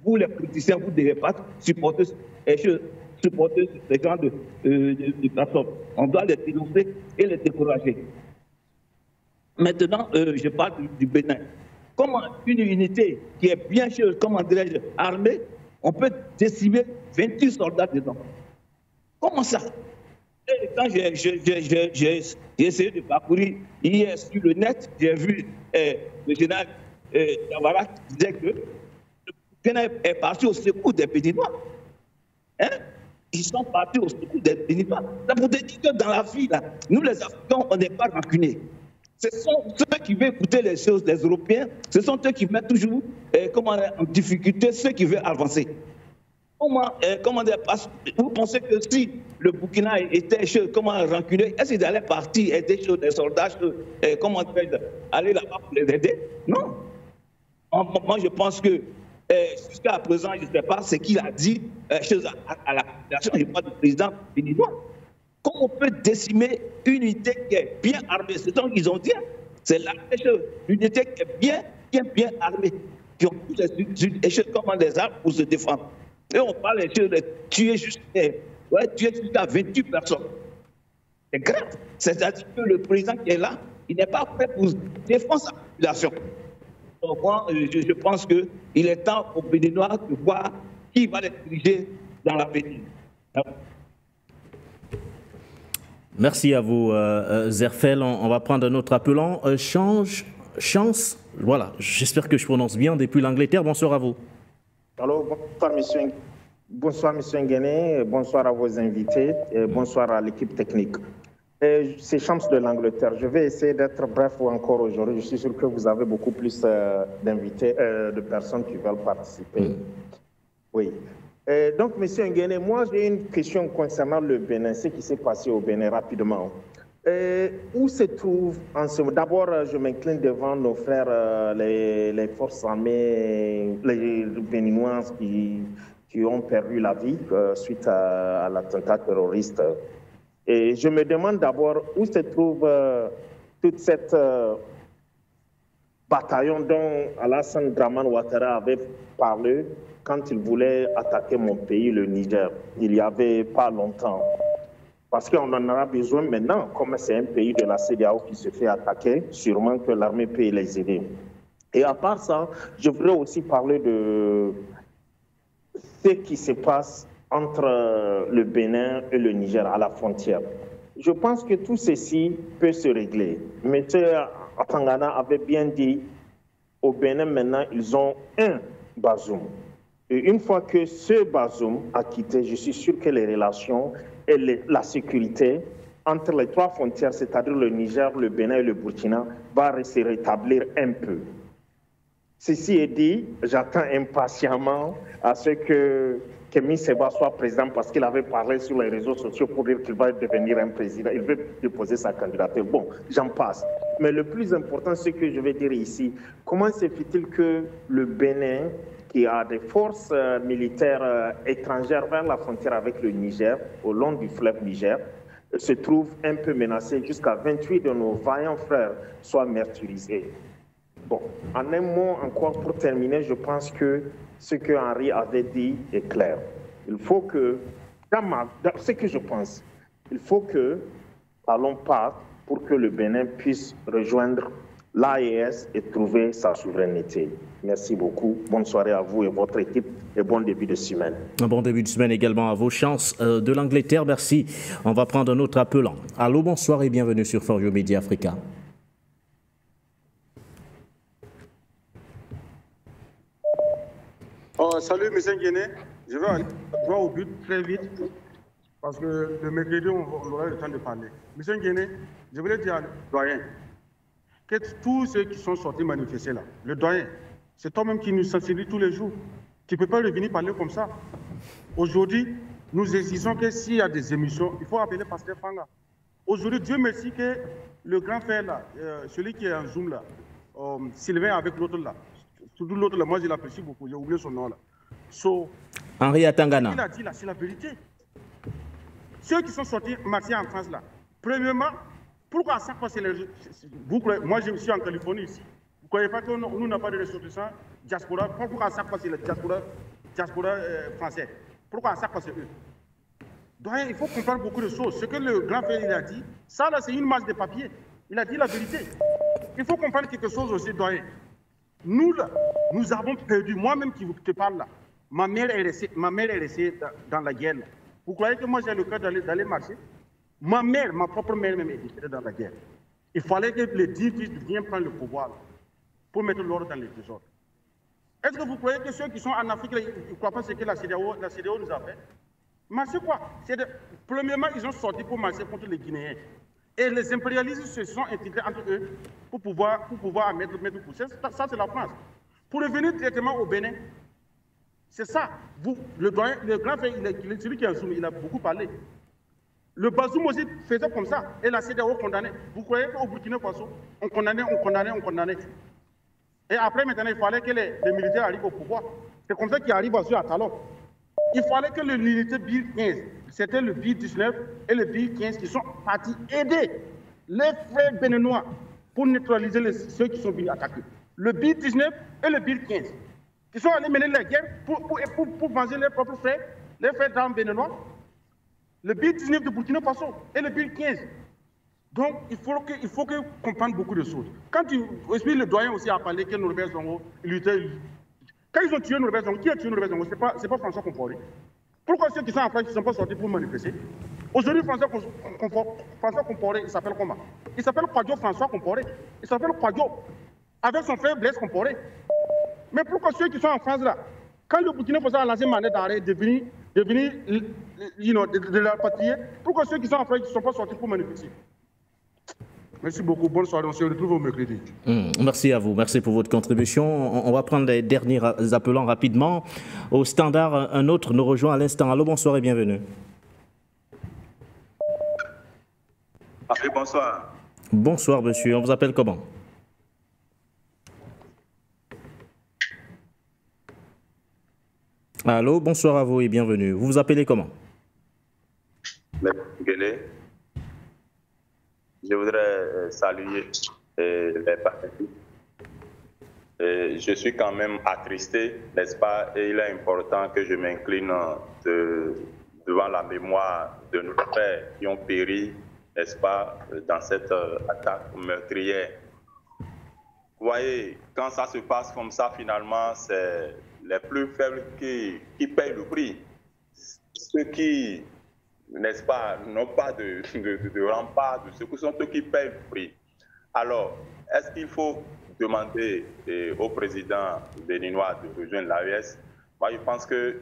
vous, les politiciens, vous ne devez pas supporter ces gens de personnes. On doit les dénoncer et les décourager. Maintenant, je parle du Bénin. Comment une unité qui est bien, comment dirais-je, armée, on peut décimer 28 soldats dedans? Comment ça? Et quand j'ai essayé de parcourir hier sur le net, j'ai vu le général Davara qui disait que le Bénin est parti au secours des Béninois. Hein? Ils sont partis au secours des Béninois. Ça pour te dire que dans la vie, là, nous les Africains, on n'est pas rancuniers. Ce sont ceux qui veulent écouter les choses, les Européens, ce sont eux qui mettent toujours en difficulté ceux qui veulent avancer. Vous pensez que si le Burkina était rancunier, est-ce qu'il allait partir aider des soldats, aller là-bas pour les aider? Non. Moi, je pense que jusqu'à présent, je ne sais pas ce qu'il a dit à la population, je parle du président béninois. Comment on peut décimer une unité qui est bien armée? C'est ce qu'ils ont dit. C'est l'unité qui est bien armée, qui ont toutes les armes pour se défendre. Et on parle de tuer jusqu'à 28 personnes. C'est grave. C'est-à-dire que le président qui est là, il n'est pas prêt pour défendre sa population. Donc moi, je pense qu'il est temps aux Béninois de voir qui va les diriger dans l'avenir. Merci à vous, Zerfel. On va prendre un autre appelant. Chance, voilà, j'espère que je prononce bien, depuis l'Angleterre. Bonsoir à vous. Alors, bonsoir, monsieur Nguéné, bonsoir à vos invités, et bonsoir à l'équipe technique. C'est Chams de l'Angleterre. Je vais essayer d'être bref encore aujourd'hui. Je suis sûr que vous avez beaucoup plus d'invités, de personnes qui veulent participer. Oui. Donc, monsieur Nguéné, moi, j'ai une question concernant le Bénin, ce qui s'est passé au Bénin rapidement. Où se trouve en ce moment? D'abord, je m'incline devant nos frères, les forces armées, les Béninoises qui ont perdu la vie suite à l'attentat terroriste. Et je me demande d'abord où se trouve toute cette bataillon dont Alassane Dramane Ouattara avait parlé quand il voulait attaquer mon pays, le Niger, il n'y avait pas longtemps. Parce qu'on en aura besoin maintenant, comme c'est un pays de la CEDEAO qui se fait attaquer, sûrement que l'armée peut les aider. Et à part ça, je voudrais aussi parler de ce qui se passe entre le Bénin et le Niger à la frontière. Je pense que tout ceci peut se régler. M. Atangana avait bien dit, au Bénin maintenant, ils ont un Bazoum. Et une fois que ce Bazoum a quitté, je suis sûr que les relations et la sécurité entre les trois frontières, c'est-à-dire le Niger, le Bénin et le Burkina, va se rétablir un peu. Ceci est dit, j'attends impatiemment à ce que Kémy Séba soit président parce qu'il avait parlé sur les réseaux sociaux pour dire qu'il va devenir un président. Il veut déposer sa candidature. Bon, j'en passe. Mais le plus important, ce que je vais dire ici, comment se fait-il que le Bénin, qui a des forces militaires étrangères vers la frontière avec le Niger, au long du fleuve Niger, se trouve un peu menacé jusqu'à 28 de nos vaillants frères soient martyrisés. Bon, En un mot encore pour terminer, je pense que ce que Henri avait dit est clair. Il faut que, dans ce que je pense, il faut que allons pas pour que le Bénin puisse rejoindre l'AES et trouver sa souveraineté. Merci beaucoup. Bonne soirée à vous et votre équipe et bon début de semaine. Un bon début de semaine également à vos chances de l'Angleterre. Merci. On va prendre un autre appelant. Allô, bonsoir et bienvenue sur For You Media Africa. Salut, M. Nguéné. Je vais aller droit au but très vite parce que le mercredi, on aura le temps de parler. M. Nguéné, je voulais dire à le doyen que tous ceux qui sont sortis manifester là, le doyen, c'est toi-même qui nous sensibilise tous les jours. Tu ne peux pas revenir parler comme ça. Aujourd'hui, nous exigons que s'il y a des émissions, il faut appeler Pasteur Fanga. Aujourd'hui, Dieu merci que le grand frère là, celui qui est en Zoom là, Sylvain avec l'autre là, surtout l'autre là, moi je l'apprécie beaucoup, j'ai oublié son nom là. Henri Atangana. Il a dit là, c'est la vérité. Ceux qui sont sortis marcher en France là, premièrement, pourquoi à chaque fois c'est les... Moi je suis en Californie ici. Vous ne croyez pas que nous n'avons pas de ressortissants diaspora? Pourquoi à chaque fois c'est le diaspora français? Pourquoi à chaque fois c'est eux? Donc il faut comprendre beaucoup de choses. Ce que le grand frère il a dit, ça là c'est une masse de papier. Il a dit la vérité. Il faut comprendre quelque chose aussi, doyen. Nous là, nous avons perdu, moi-même qui te parle là, ma mère est restée dans la guerre. Là. Vous croyez que moi j'ai le cœur d'aller marcher? Ma mère, ma propre mère même était dans la guerre. Il fallait que les 10 fils viennent prendre le pouvoir là, pour mettre l'ordre dans les désordres. Est-ce que vous croyez que ceux qui sont en Afrique, ils ne croient pas ce que la CEDEAO nous a fait? Marcher quoi? Premièrement, ils ont sorti pour marcher contre les Guinéens. Et les impérialistes se sont intégrés entre eux pour pouvoir mettre coup. Ça, c'est la France. Pour revenir directement au Bénin, c'est ça. Le grand frère, celui qui est en Zoom, il a beaucoup parlé. Le Bazoum aussi faisait comme ça. Et la CEDEAO condamnait. Vous croyez qu'au Burkina Faso, on condamnait. Et après, maintenant, il fallait que les militaires arrivent au pouvoir. C'est comme ça qu'ils arrivent aussi à Talon. Il fallait que l'unité BIR 15, c'était le BIR 19 et le BIR 15 qui sont partis aider les frères béninois pour neutraliser ceux qui sont venus attaquer. Le BIR 19 et le BIR 15 qui sont allés mener la guerre pour venger leurs propres frères, les frères d'armes béninois. Le BIR 19 de Burkina Faso et le BIR 15. Donc, il faut que comprendre beaucoup de choses. Quand le doyen aussi a parlé que Norbert Zongo, quand ils ont tué Norbert Zongo, qui a tué Norbert Zongo? C'est pas François Compaoré. Pourquoi ceux qui sont en France ne sont pas sortis pour manifester? Aujourd'hui, François Compaoré, il s'appelle comment? Il s'appelle Kwadjo François Compaoré. Il s'appelle Kwadjo, avec son frère Blaise Compaoré. Mais pourquoi ceux qui sont en France là, quand le Burkina Faso a lancé mandat d'arrêt de la patrie, pourquoi ceux qui sont en France ne sont pas sortis pour manifester? Merci beaucoup, bonne soirée, on se retrouve au mercredi. Merci à vous, merci pour votre contribution. On va prendre les derniers appelants rapidement. Au standard, un autre nous rejoint à l'instant. Allô, bonsoir et bienvenue. Oui, bonsoir. Bonsoir monsieur, on vous appelle comment? Allô, bonsoir à vous et bienvenue. Vous vous appelez comment? Je voudrais saluer les partenaires. Je suis quand même attristé, n'est-ce pas? Et il est important que je m'incline devant la mémoire de nos frères qui ont péri, n'est-ce pas, dans cette attaque meurtrière. Vous voyez, quand ça se passe comme ça, finalement, c'est les plus faibles qui payent le prix. Ceux qui, n'est-ce pas, n'ont pas de rempart, de ce sont eux qui payent le prix. Alors, est-ce qu'il faut demander au président béninois de rejoindre l'AES? Moi, je pense qu'il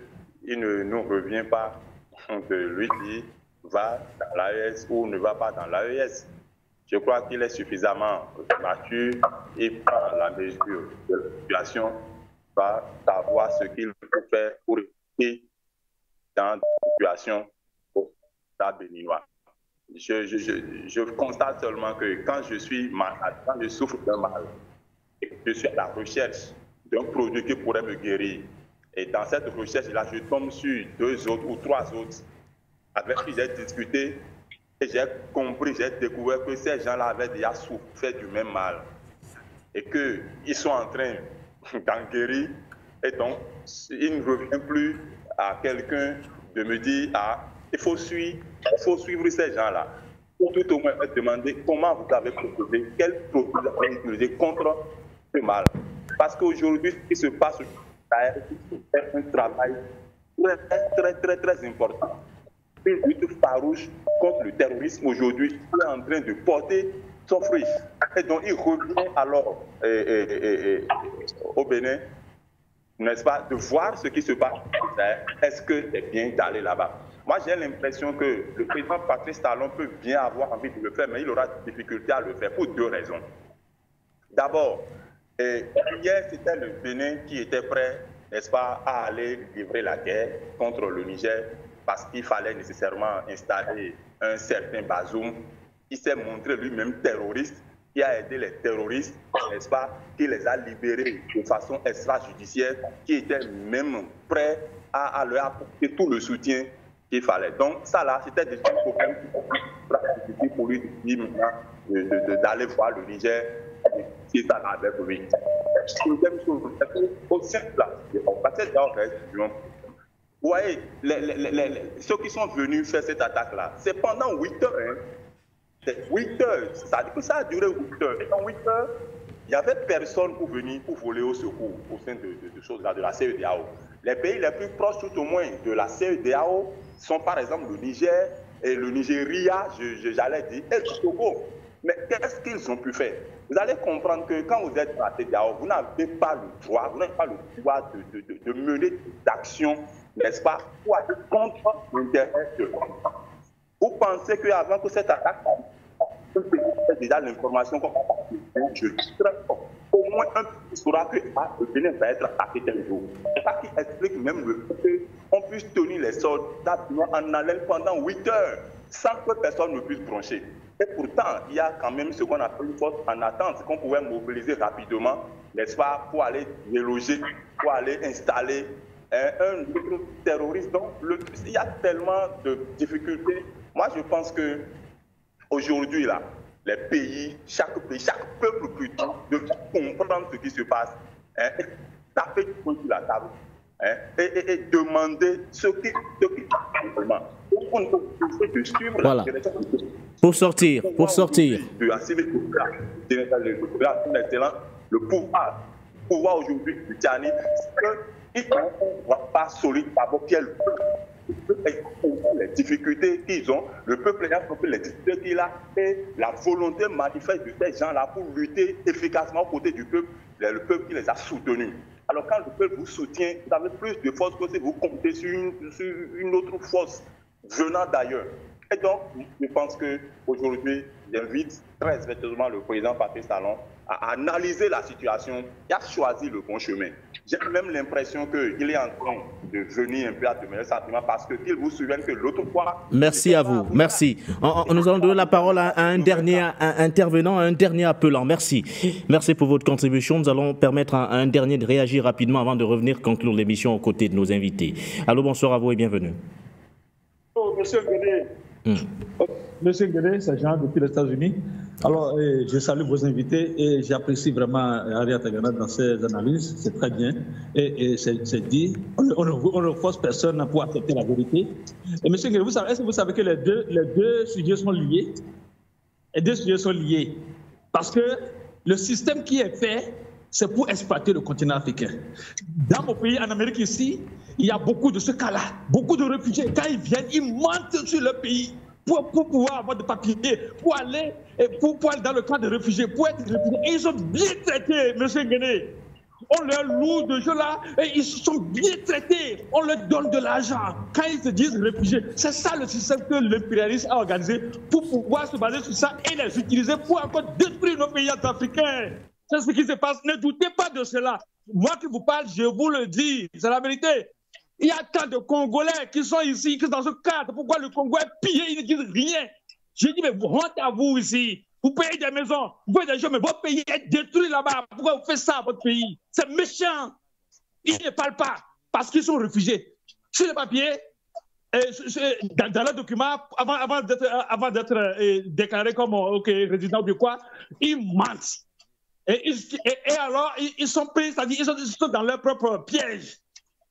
ne nous revient pas de lui dire va dans l'AES ou ne va pas dans l'AES. Je crois qu'il est suffisamment mature et prend la mesure de la situation, va savoir ce qu'il peut faire pour rester dans la situation béninois. Je constate seulement que quand je suis malade, quand je souffre d'un mal, et que je suis à la recherche d'un produit qui pourrait me guérir, et dans cette recherche-là, je tombe sur 2 autres ou 3 autres avec qui j'ai discuté, et j'ai compris, j'ai découvert que ces gens-là avaient déjà souffert du même mal. et qu'ils sont en train d'enquérir, et donc il ne revient plus à quelqu'un de me dire « Ah, il faut suivre ces gens-là ». Ou tout au moins me demander comment vous avez proposé, quel produit vous avez utilisé contre ce mal. Parce qu'aujourd'hui, ce qui se passe, c'est un travail très important. Une lutte farouche contre le terrorisme aujourd'hui est en train de porter son fruit. Et donc, il revient alors au Bénin, n'est-ce pas, de voir ce qui se passe. Est-ce que c'est bien d'aller là-bas? Moi, j'ai l'impression que le président Patrice Talon peut bien avoir envie de le faire, mais il aura des difficultés à le faire pour deux raisons. D'abord, hier, c'était le Bénin qui était prêt, n'est-ce pas, à aller livrer la guerre contre le Niger parce qu'il fallait nécessairement installer un certain Bazoum qui s'est montré lui-même terroriste, qui a aidé les terroristes, n'est-ce pas, qui les a libérés de façon extrajudiciaire, qui était même prêt à leur apporter tout le soutien qu'il fallait. Donc ça là, c'était déjà un problème pour lui d'aller voir le Niger et ça avec lui. Deuxième chose, au sein de la vous voyez, ceux qui sont venus faire cette attaque-là, c'est pendant 8 heures. Hein. 8 heures, ça dit que ça a duré 8 heures. Et dans 8 heures, il n'y avait personne pour venir, pour voler au secours au sein de la CEDEAO. Les pays les plus proches, tout au moins, de la CEDEAO sont par exemple le Niger et le Nigeria, j'allais dire, et le Togo. Mais qu'est-ce qu'ils ont pu faire? Vous allez comprendre que quand vous êtes dans la CEDEAO, vous n'avez pas le droit, vous n'avez pas le pouvoir de mener des actions, n'est-ce pas, pour aller contre l'intérêt de l'homme. Vous pensez qu'avant que cette attaque, déjà l'information qu'on au moins un qui saura que le Bénin va être attaqué tel jour. C'est ça qui explique même le fait qu'on puisse tenir les soldats en haleine pendant 8 heures sans que personne ne puisse broncher. Et pourtant, il y a quand même ce qu'on appelle une force en attente qu'on pouvait mobiliser rapidement, n'est-ce pas, pour aller déloger, pour aller installer un autre terroriste. Donc, il y a tellement de difficultés. Moi, je pense que aujourd'hui, là, les pays, chaque peuple plutôt, doit comprendre ce qui se passe, hein, taper du poing sur la table, hein, et demander ce qui voilà. Pour sortir. Le pouvoir aujourd'hui du Tchani, c'est qu'ils ne voient pas solide par rapport les difficultés qu'ils ont, le peuple a compris les difficultés qu'il a et la volonté manifeste de ces gens-là pour lutter efficacement aux côtés du peuple, le peuple qui les a soutenus. Alors quand le peuple vous soutient, vous avez plus de force que si vous comptez sur une autre force venant d'ailleurs. Et donc, je pense qu'aujourd'hui, j'invite très respectueusement le président Patrice Talon à analyser la situation et à choisir le bon chemin. J'ai même l'impression qu'il est en train de venir un peu à demeurer sentiment parce qu'il vous souvient que l'autre fois... Merci à vous, merci. Nous allons donner la parole à un dernier intervenant, à un dernier appelant. Merci. Merci pour votre contribution. Nous allons permettre à un dernier de réagir rapidement avant de revenir conclure l'émission aux côtés de nos invités. Allô, bonsoir à vous et bienvenue. Oh, monsieur Guéné. Monsieur Guéné, c'est Jean depuis les États-Unis. Alors, je salue vos invités et j'apprécie vraiment Henri Atangana dans ses analyses, c'est très bien. Et c'est dit, on ne force personne pour accepter la vérité. Et monsieur Guéné, est-ce que vous savez que les deux sujets sont liés? Les deux sujets sont liés. Parce que le système qui est fait, c'est pour exploiter le continent africain. Dans mon pays, en Amérique ici, il y a beaucoup de ce cas-là. Beaucoup de réfugiés, quand ils viennent, ils mentent sur le pays pour pouvoir avoir des papiers, pour aller dans le camp de réfugiés, pour être réfugiés. Et ils sont bien traités, monsieur Guéné. On leur loue de jeu là, et ils sont bien traités. On leur donne de l'argent. Quand ils se disent réfugiés, c'est ça le système que l'impérialisme a organisé pour pouvoir se baser sur ça et les utiliser pour encore détruire nos pays africains. C'est ce qui se passe. Ne doutez pas de cela. Moi qui vous parle, je vous le dis. C'est la vérité. Il y a tant de Congolais qui sont ici, qui sont dans ce cadre. Pourquoi le Congo est pillé? Ils ne disent rien. Je dis, mais honte à vous ici. Vous payez des maisons, vous payez des gens, mais votre pays est détruit là-bas. Pourquoi vous faites ça à votre pays? C'est méchant. Ils ne parlent pas parce qu'ils sont réfugiés. Sur le papier, dans le document, avant d'être déclaré comme résident de quoi, ils mentent. Et alors, ils sont pris, c'est-à-dire ils sont dans leur propre piège.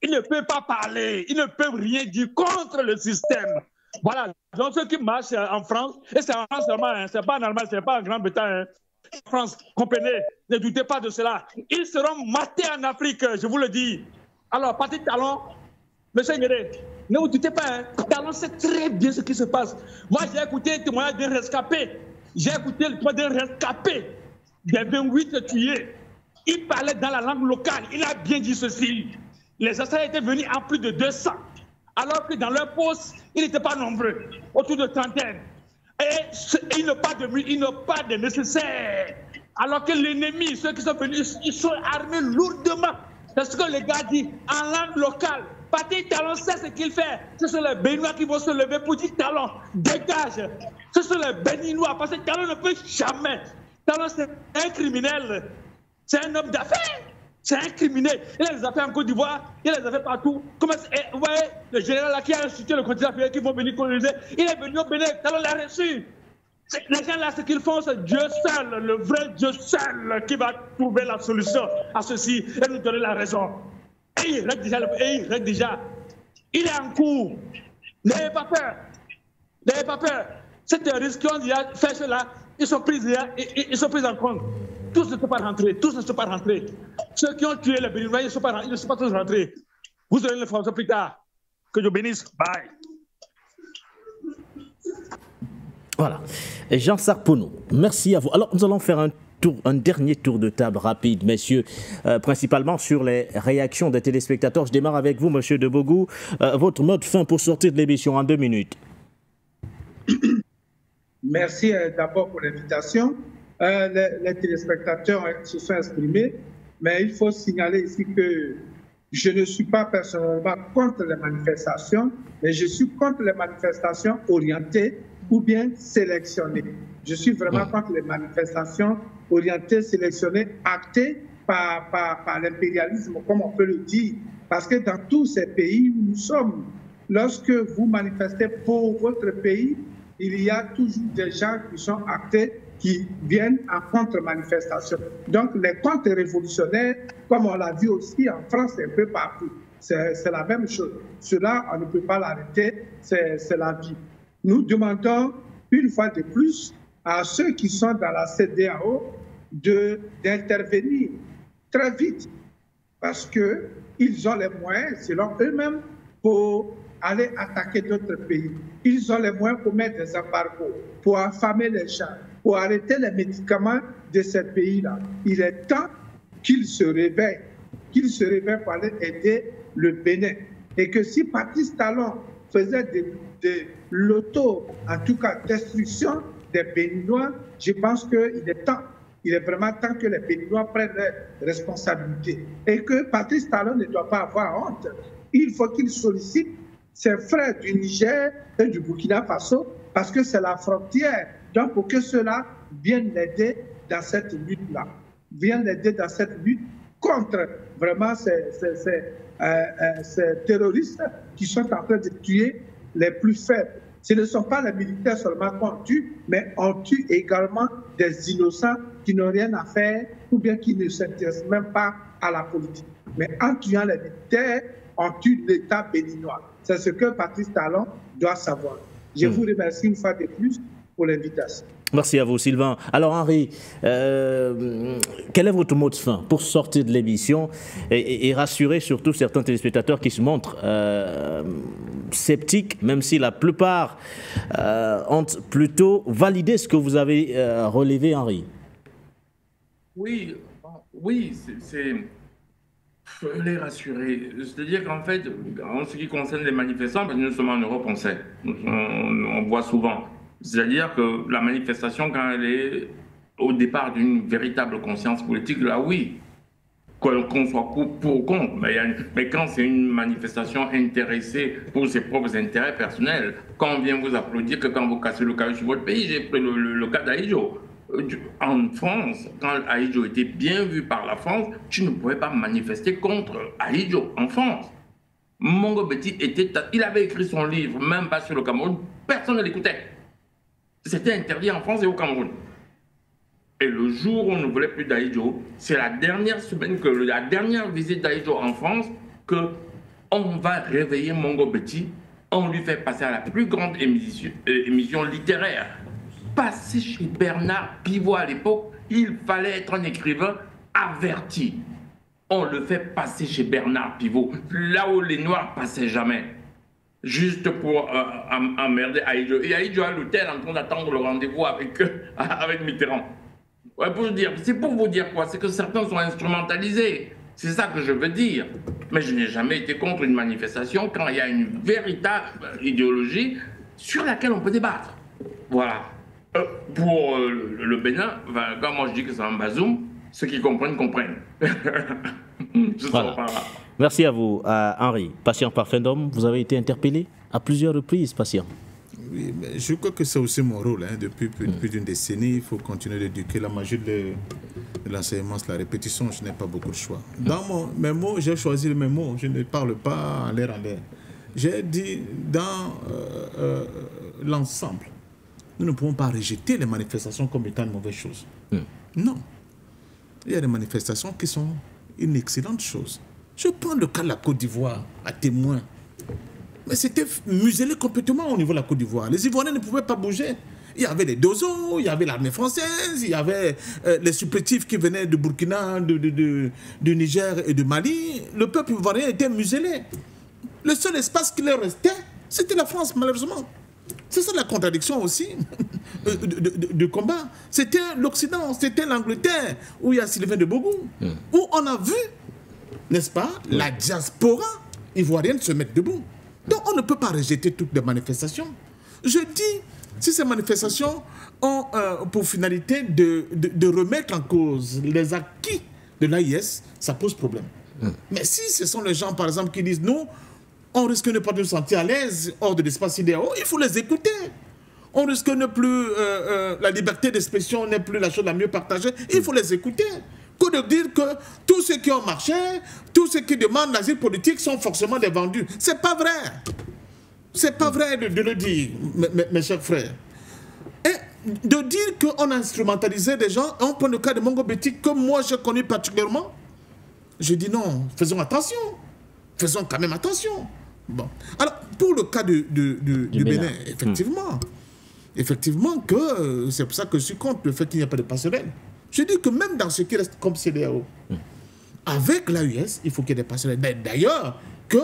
Ils ne peuvent pas parler, ils ne peuvent rien dire contre le système. Voilà, donc ceux qui marchent en France, et c'est en France seulement, hein, c'est pas en Allemagne, c'est pas en Grande-Bretagne, hein. France, comprenez, ne doutez pas de cela. Ils seront matés en Afrique, je vous le dis. Alors, Patrice Talon, monsieur Nguédé, ne vous doutez pas, hein, Talon sait très bien ce qui se passe. Moi, j'ai écouté le témoignage d'un rescapé. J'ai écouté le témoignage d'un rescapé des 28 tués. Il parlait dans la langue locale. Il a bien dit ceci. Les assaillants étaient venus en plus de 200. Alors que dans leur poste, ils n'étaient pas nombreux, autour de trentaine. Et ils n'ont pas de nécessaire. Alors que l'ennemi, ceux qui sont venus, ils sont armés lourdement. C'est ce que les gars disent en langue locale. Patrice Talon sait ce qu'il fait. Ce sont les Béninois qui vont se lever pour dire Talon, dégage. Ce sont les Béninois, parce que Talon ne peut jamais. Talon, c'est un criminel. C'est un homme d'affaires. C'est un criminel. Il a les affaires en Côte d'Ivoire, il a les affaires partout. Vous voyez, le général là qui a institué le continent africain qui vont venir coloniser, il est venu au Bénin, Talon l'a reçu. Les gens là, ce qu'ils font, c'est Dieu seul, le vrai Dieu seul, qui va trouver la solution à ceci et nous donner la raison. Et il règle déjà. Il est en cours. N'ayez pas peur. N'ayez pas peur. Ces terroristes qui ont déjà fait cela, ils sont pris en compte. Tous ne sont pas rentrés. Tous ne sont pas rentrés. Ceux qui ont tué les Béninois, ils ne sont pas tous rentrés. Vous aurez l'information plus tard. Que Dieu bénisse. Bye. Voilà. Et Jean Sarpono, merci à vous. Alors, nous allons faire un dernier tour de table rapide, messieurs, principalement sur les réactions des téléspectateurs. Je démarre avec vous, monsieur De Bogou. Votre mot de fin pour sortir de l'émission en 2 minutes. Merci d'abord pour l'invitation. Les téléspectateurs se sont exprimés, mais il faut signaler ici que je ne suis pas personnellement contre les manifestations, mais je suis contre les manifestations orientées ou bien sélectionnées. Je suis vraiment contre les manifestations orientées, sélectionnées, actées par l'impérialisme, comme on peut le dire. Parce que dans tous ces pays où nous sommes, lorsque vous manifestez pour votre pays, il y a toujours des gens qui sont actés, qui viennent en contre-manifestation. Donc les contre-révolutionnaires, comme on l'a vu aussi en France, un peu partout, c'est la même chose. Cela, on ne peut pas l'arrêter, c'est la vie. Nous demandons une fois de plus à ceux qui sont dans la CEDEAO d'intervenir très vite parce qu'ils ont les moyens, selon eux-mêmes, pour aller attaquer d'autres pays. Ils ont les moyens pour mettre des embargos, pour affamer les gens, pour arrêter les médicaments de ces pays-là. Il est temps qu'ils se réveillent pour aller aider le Bénin. Et que si Patrice Talon faisait de l'auto, en tout cas destruction des Béninois, je pense qu'il est temps. Il est vraiment temps que les Béninois prennent leurs responsabilités. Et que Patrice Talon ne doit pas avoir honte. Il faut qu'il sollicite ses frères du Niger et du Burkina Faso parce que c'est la frontière. Donc, pour que cela vienne l'aider dans cette lutte-là. Vienne l'aider dans cette lutte contre vraiment ces terroristes qui sont en train de tuer les plus faibles. Ce ne sont pas les militaires seulement qu'on tue, mais on tue également des innocents qui n'ont rien à faire ou bien qui ne s'intéressent même pas à la politique. Mais en tuant les militaires, on tue l'État béninois. C'est ce que Patrice Talon doit savoir. Je vous remercie une fois de plus pour l'invitation. Merci à vous, Sylvain. Alors, Henri, quel est votre mot de fin pour sortir de l'émission et rassurer surtout certains téléspectateurs qui se montrent sceptiques, même si la plupart ont plutôt validé ce que vous avez relevé, Henri? Oui, c'est les rassurer. C'est-à-dire qu'en fait, en ce qui concerne les manifestants, parce que nous sommes en Europe, on sait, on voit souvent. C'est-à-dire que la manifestation, quand elle est au départ d'une véritable conscience politique, là oui, qu'on soit pour ou contre, mais quand c'est une manifestation intéressée pour ses propres intérêts personnels, quand on vient vous applaudir que quand vous cassez le caillou sur votre pays, j'ai pris le cas d'Aïdjo. En France, quand Aïdjo était bien vu par la France, tu ne pouvais pas manifester contre Aïdjo en France. Mongo Betty il avait écrit son livre, même pas sur le Cameroun, personne ne l'écoutait. C'était interdit en France et au Cameroun. Et le jour où on ne voulait plus d'Aïdjo, c'est la dernière semaine, la dernière visite d'Aïdjo en France, qu'on va réveiller Mongo Betty, on lui fait passer à la plus grande émission littéraire. Passer chez Bernard Pivot à l'époque, il fallait être un écrivain averti. On le fait passer chez Bernard Pivot, là où les Noirs passaient jamais. Juste pour emmerder Aïdjo. Et Aïdjo à l'hôtel en train d'attendre le rendez-vous avec Mitterrand. Ouais, c'est pour vous dire quoi? C'est que certains sont instrumentalisés. C'est ça que je veux dire. Mais je n'ai jamais été contre une manifestation quand il y a une véritable idéologie sur laquelle on peut débattre. Voilà. Pour le Bénin, quand moi je dis que c'est un Bazoum, ceux qui comprennent, comprennent. Voilà. Merci à vous, Henri. Patient Parfendom, vous avez été interpellé à plusieurs reprises, patient. Oui, mais je crois que c'est aussi mon rôle. Hein. Depuis plus d'une décennie, il faut continuer d'éduquer. La magie de l'enseignement, c'est la répétition. Je n'ai pas beaucoup de choix. Dans mes mots, j'ai choisi mes mots. Je ne parle pas en l'air. J'ai dit dans l'ensemble, nous ne pouvons pas rejeter les manifestations comme étant une mauvaise chose. Non. Il y a des manifestations qui sont une excellente chose. Je prends le cas de la Côte d'Ivoire à témoin. Mais c'était muselé complètement au niveau de la Côte d'Ivoire. Les Ivoiriens ne pouvaient pas bouger. Il y avait les Dozo, il y avait l'armée française, il y avait les supplétifs qui venaient de Burkina, du Niger et du Mali. Le peuple ivoirien était muselé. Le seul espace qui leur restait, c'était la France, malheureusement. C'est ça la contradiction aussi du combat. C'était l'Occident, c'était l'Angleterre, où il y a Sylvain de Beaugout, où on a vu, n'est-ce pas, la diaspora ivoirienne se mettre debout. Donc on ne peut pas rejeter toutes les manifestations. Je dis, si ces manifestations ont pour finalité de remettre en cause les acquis de l'AIS, ça pose problème. Mais si ce sont les gens, par exemple, qui disent non, on risque de ne pas nous sentir à l'aise hors de l'espace idéal, il faut les écouter. On risque de ne plus, la liberté d'expression n'est plus la chose la mieux partagée, il faut les écouter. Que de dire que tous ceux qui ont marché, tous ceux qui demandent l'asile politique sont forcément des vendus. C'est pas vrai. C'est pas vrai de le dire, mes chers frères. Et de dire qu'on a instrumentalisé des gens, on prend le cas de Mongo Betty, que moi j'ai connu particulièrement, je dis non, faisons attention. Faisons quand même attention. Bon. Alors, pour le cas du Bénin, effectivement que c'est pour ça que je suis contre le fait qu'il n'y a pas de passerelle. Je dis que même dans ce qui reste comme CEDEAO, avec l'AUS, il faut qu'il y ait des passerelles. D'ailleurs, que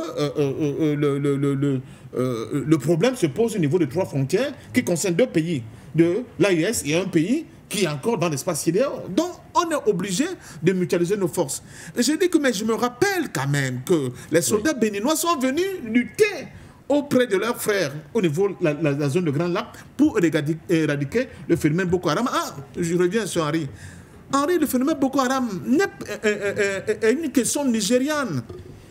le problème se pose au niveau de 3 frontières qui concernent 2 pays, de l'AUS et un pays qui est encore dans l'espace CEDEAO. Donc, on est obligé de mutualiser nos forces. Et je dis que, mais je me rappelle quand même que les soldats béninois sont venus lutter auprès de leurs frères au niveau de la zone de Grand Lac pour éradiquer le phénomène Boko Haram. Ah, je reviens sur Henri. Henri, le phénomène Boko Haram est une question nigériane.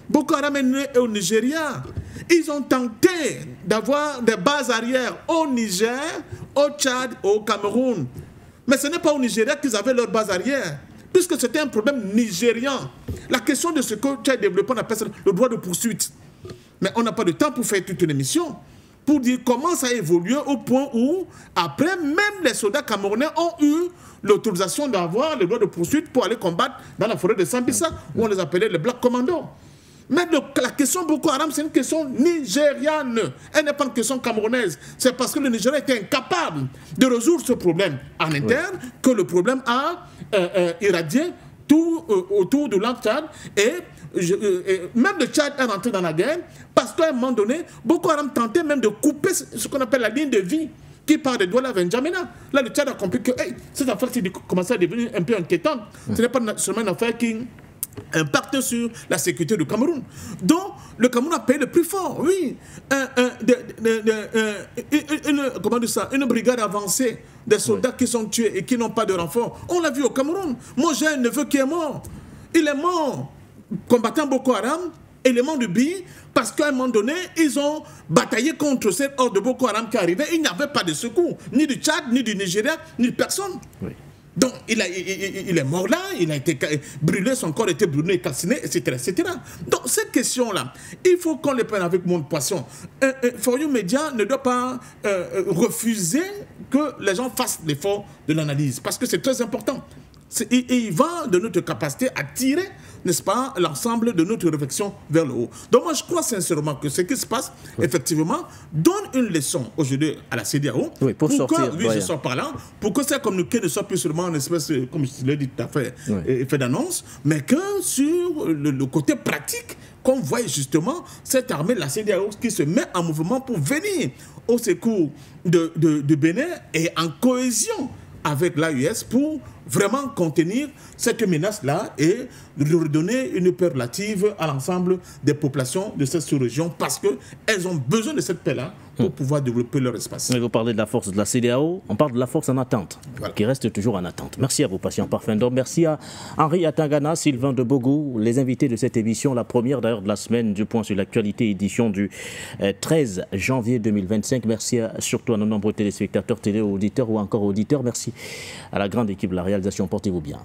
Boko Haram est né au Nigeria. Ils ont tenté d'avoir des bases arrières au Niger, au Tchad, au Cameroun. Mais ce n'est pas au Nigeria qu'ils avaient leur base arrière, puisque c'était un problème nigérian. La question de ce que tu as développé, on appelle ça le droit de poursuite. Mais on n'a pas de temps pour faire toute une émission, pour dire comment ça a évolué au point où, après, même les soldats camerounais ont eu l'autorisation d'avoir le droit de poursuite pour aller combattre dans la forêt de Sambisa, où on les appelait les Black Commandos. Mais la question Boko Haram, c'est une question nigériane. Elle n'est pas une question camerounaise. C'est parce que le Nigeria était incapable de résoudre ce problème en interne que le problème a irradié tout autour de l'Tchad. Et même le Tchad est rentré dans la guerre parce qu'à un moment donné, Boko Haram tentait même de couper ce qu'on appelle la ligne de vie qui part de Douala vers N'Djamena. Là, le Tchad a compris que cette affaire commençait à devenir un peu inquiétante. Ce n'est pas seulement une affaire qui impacte sur la sécurité du Cameroun. Donc, le Cameroun a payé le plus fort, oui. Une brigade avancée des soldats qui sont tués et qui n'ont pas de renfort. On l'a vu au Cameroun. Moi, j'ai un neveu qui est mort. Il est mort combattant Boko Haram, élément du BI, parce qu'à un moment donné, ils ont bataillé contre cette horde de Boko Haram qui arrivait. Il n'y avait pas de secours, ni du Tchad, ni du Nigeria, ni de personne. Oui. Donc, il est mort là, il a été brûlé, son corps a été brûlé, calciné, etc., etc. Donc, cette question-là, il faut qu'on les prenne avec mon poisson. For You Media ne doit pas refuser que les gens fassent l'effort de l'analyse, parce que c'est très important. Et il va de notre capacité à tirer, n'est-ce pas, l'ensemble de notre réflexion vers le haut. Donc moi, je crois sincèrement que ce qui se passe, effectivement, donne une leçon aujourd'hui à la CEDEAO, pour sortir, que, je sors par là, pour que ces communiqués ne soient plus seulement une espèce, comme je l'ai dit tout à fait, effet d'annonce, mais que sur le côté pratique, qu'on voit justement cette armée de la CEDEAO qui se met en mouvement pour venir au secours de Bénin et en cohésion avec l'AES pour vraiment contenir cette menace-là et redonner une paix relative à l'ensemble des populations de cette sous-région parce qu'elles ont besoin de cette paix-là pour pouvoir développer leur espace. Vous parlez de la force de la CEDEAO, on parle de la force en attente, qui reste toujours en attente. Merci à vous, patient Parfendor. Merci à Henri Atangana, Sylvain de Bogo, les invités de cette émission, la première d'ailleurs de la semaine du point sur l'actualité, édition du 13 janvier 2025. Merci surtout à nos nombreux téléspectateurs, téléauditeurs ou encore auditeurs. Merci à la grande équipe de la réalisation. Portez-vous bien.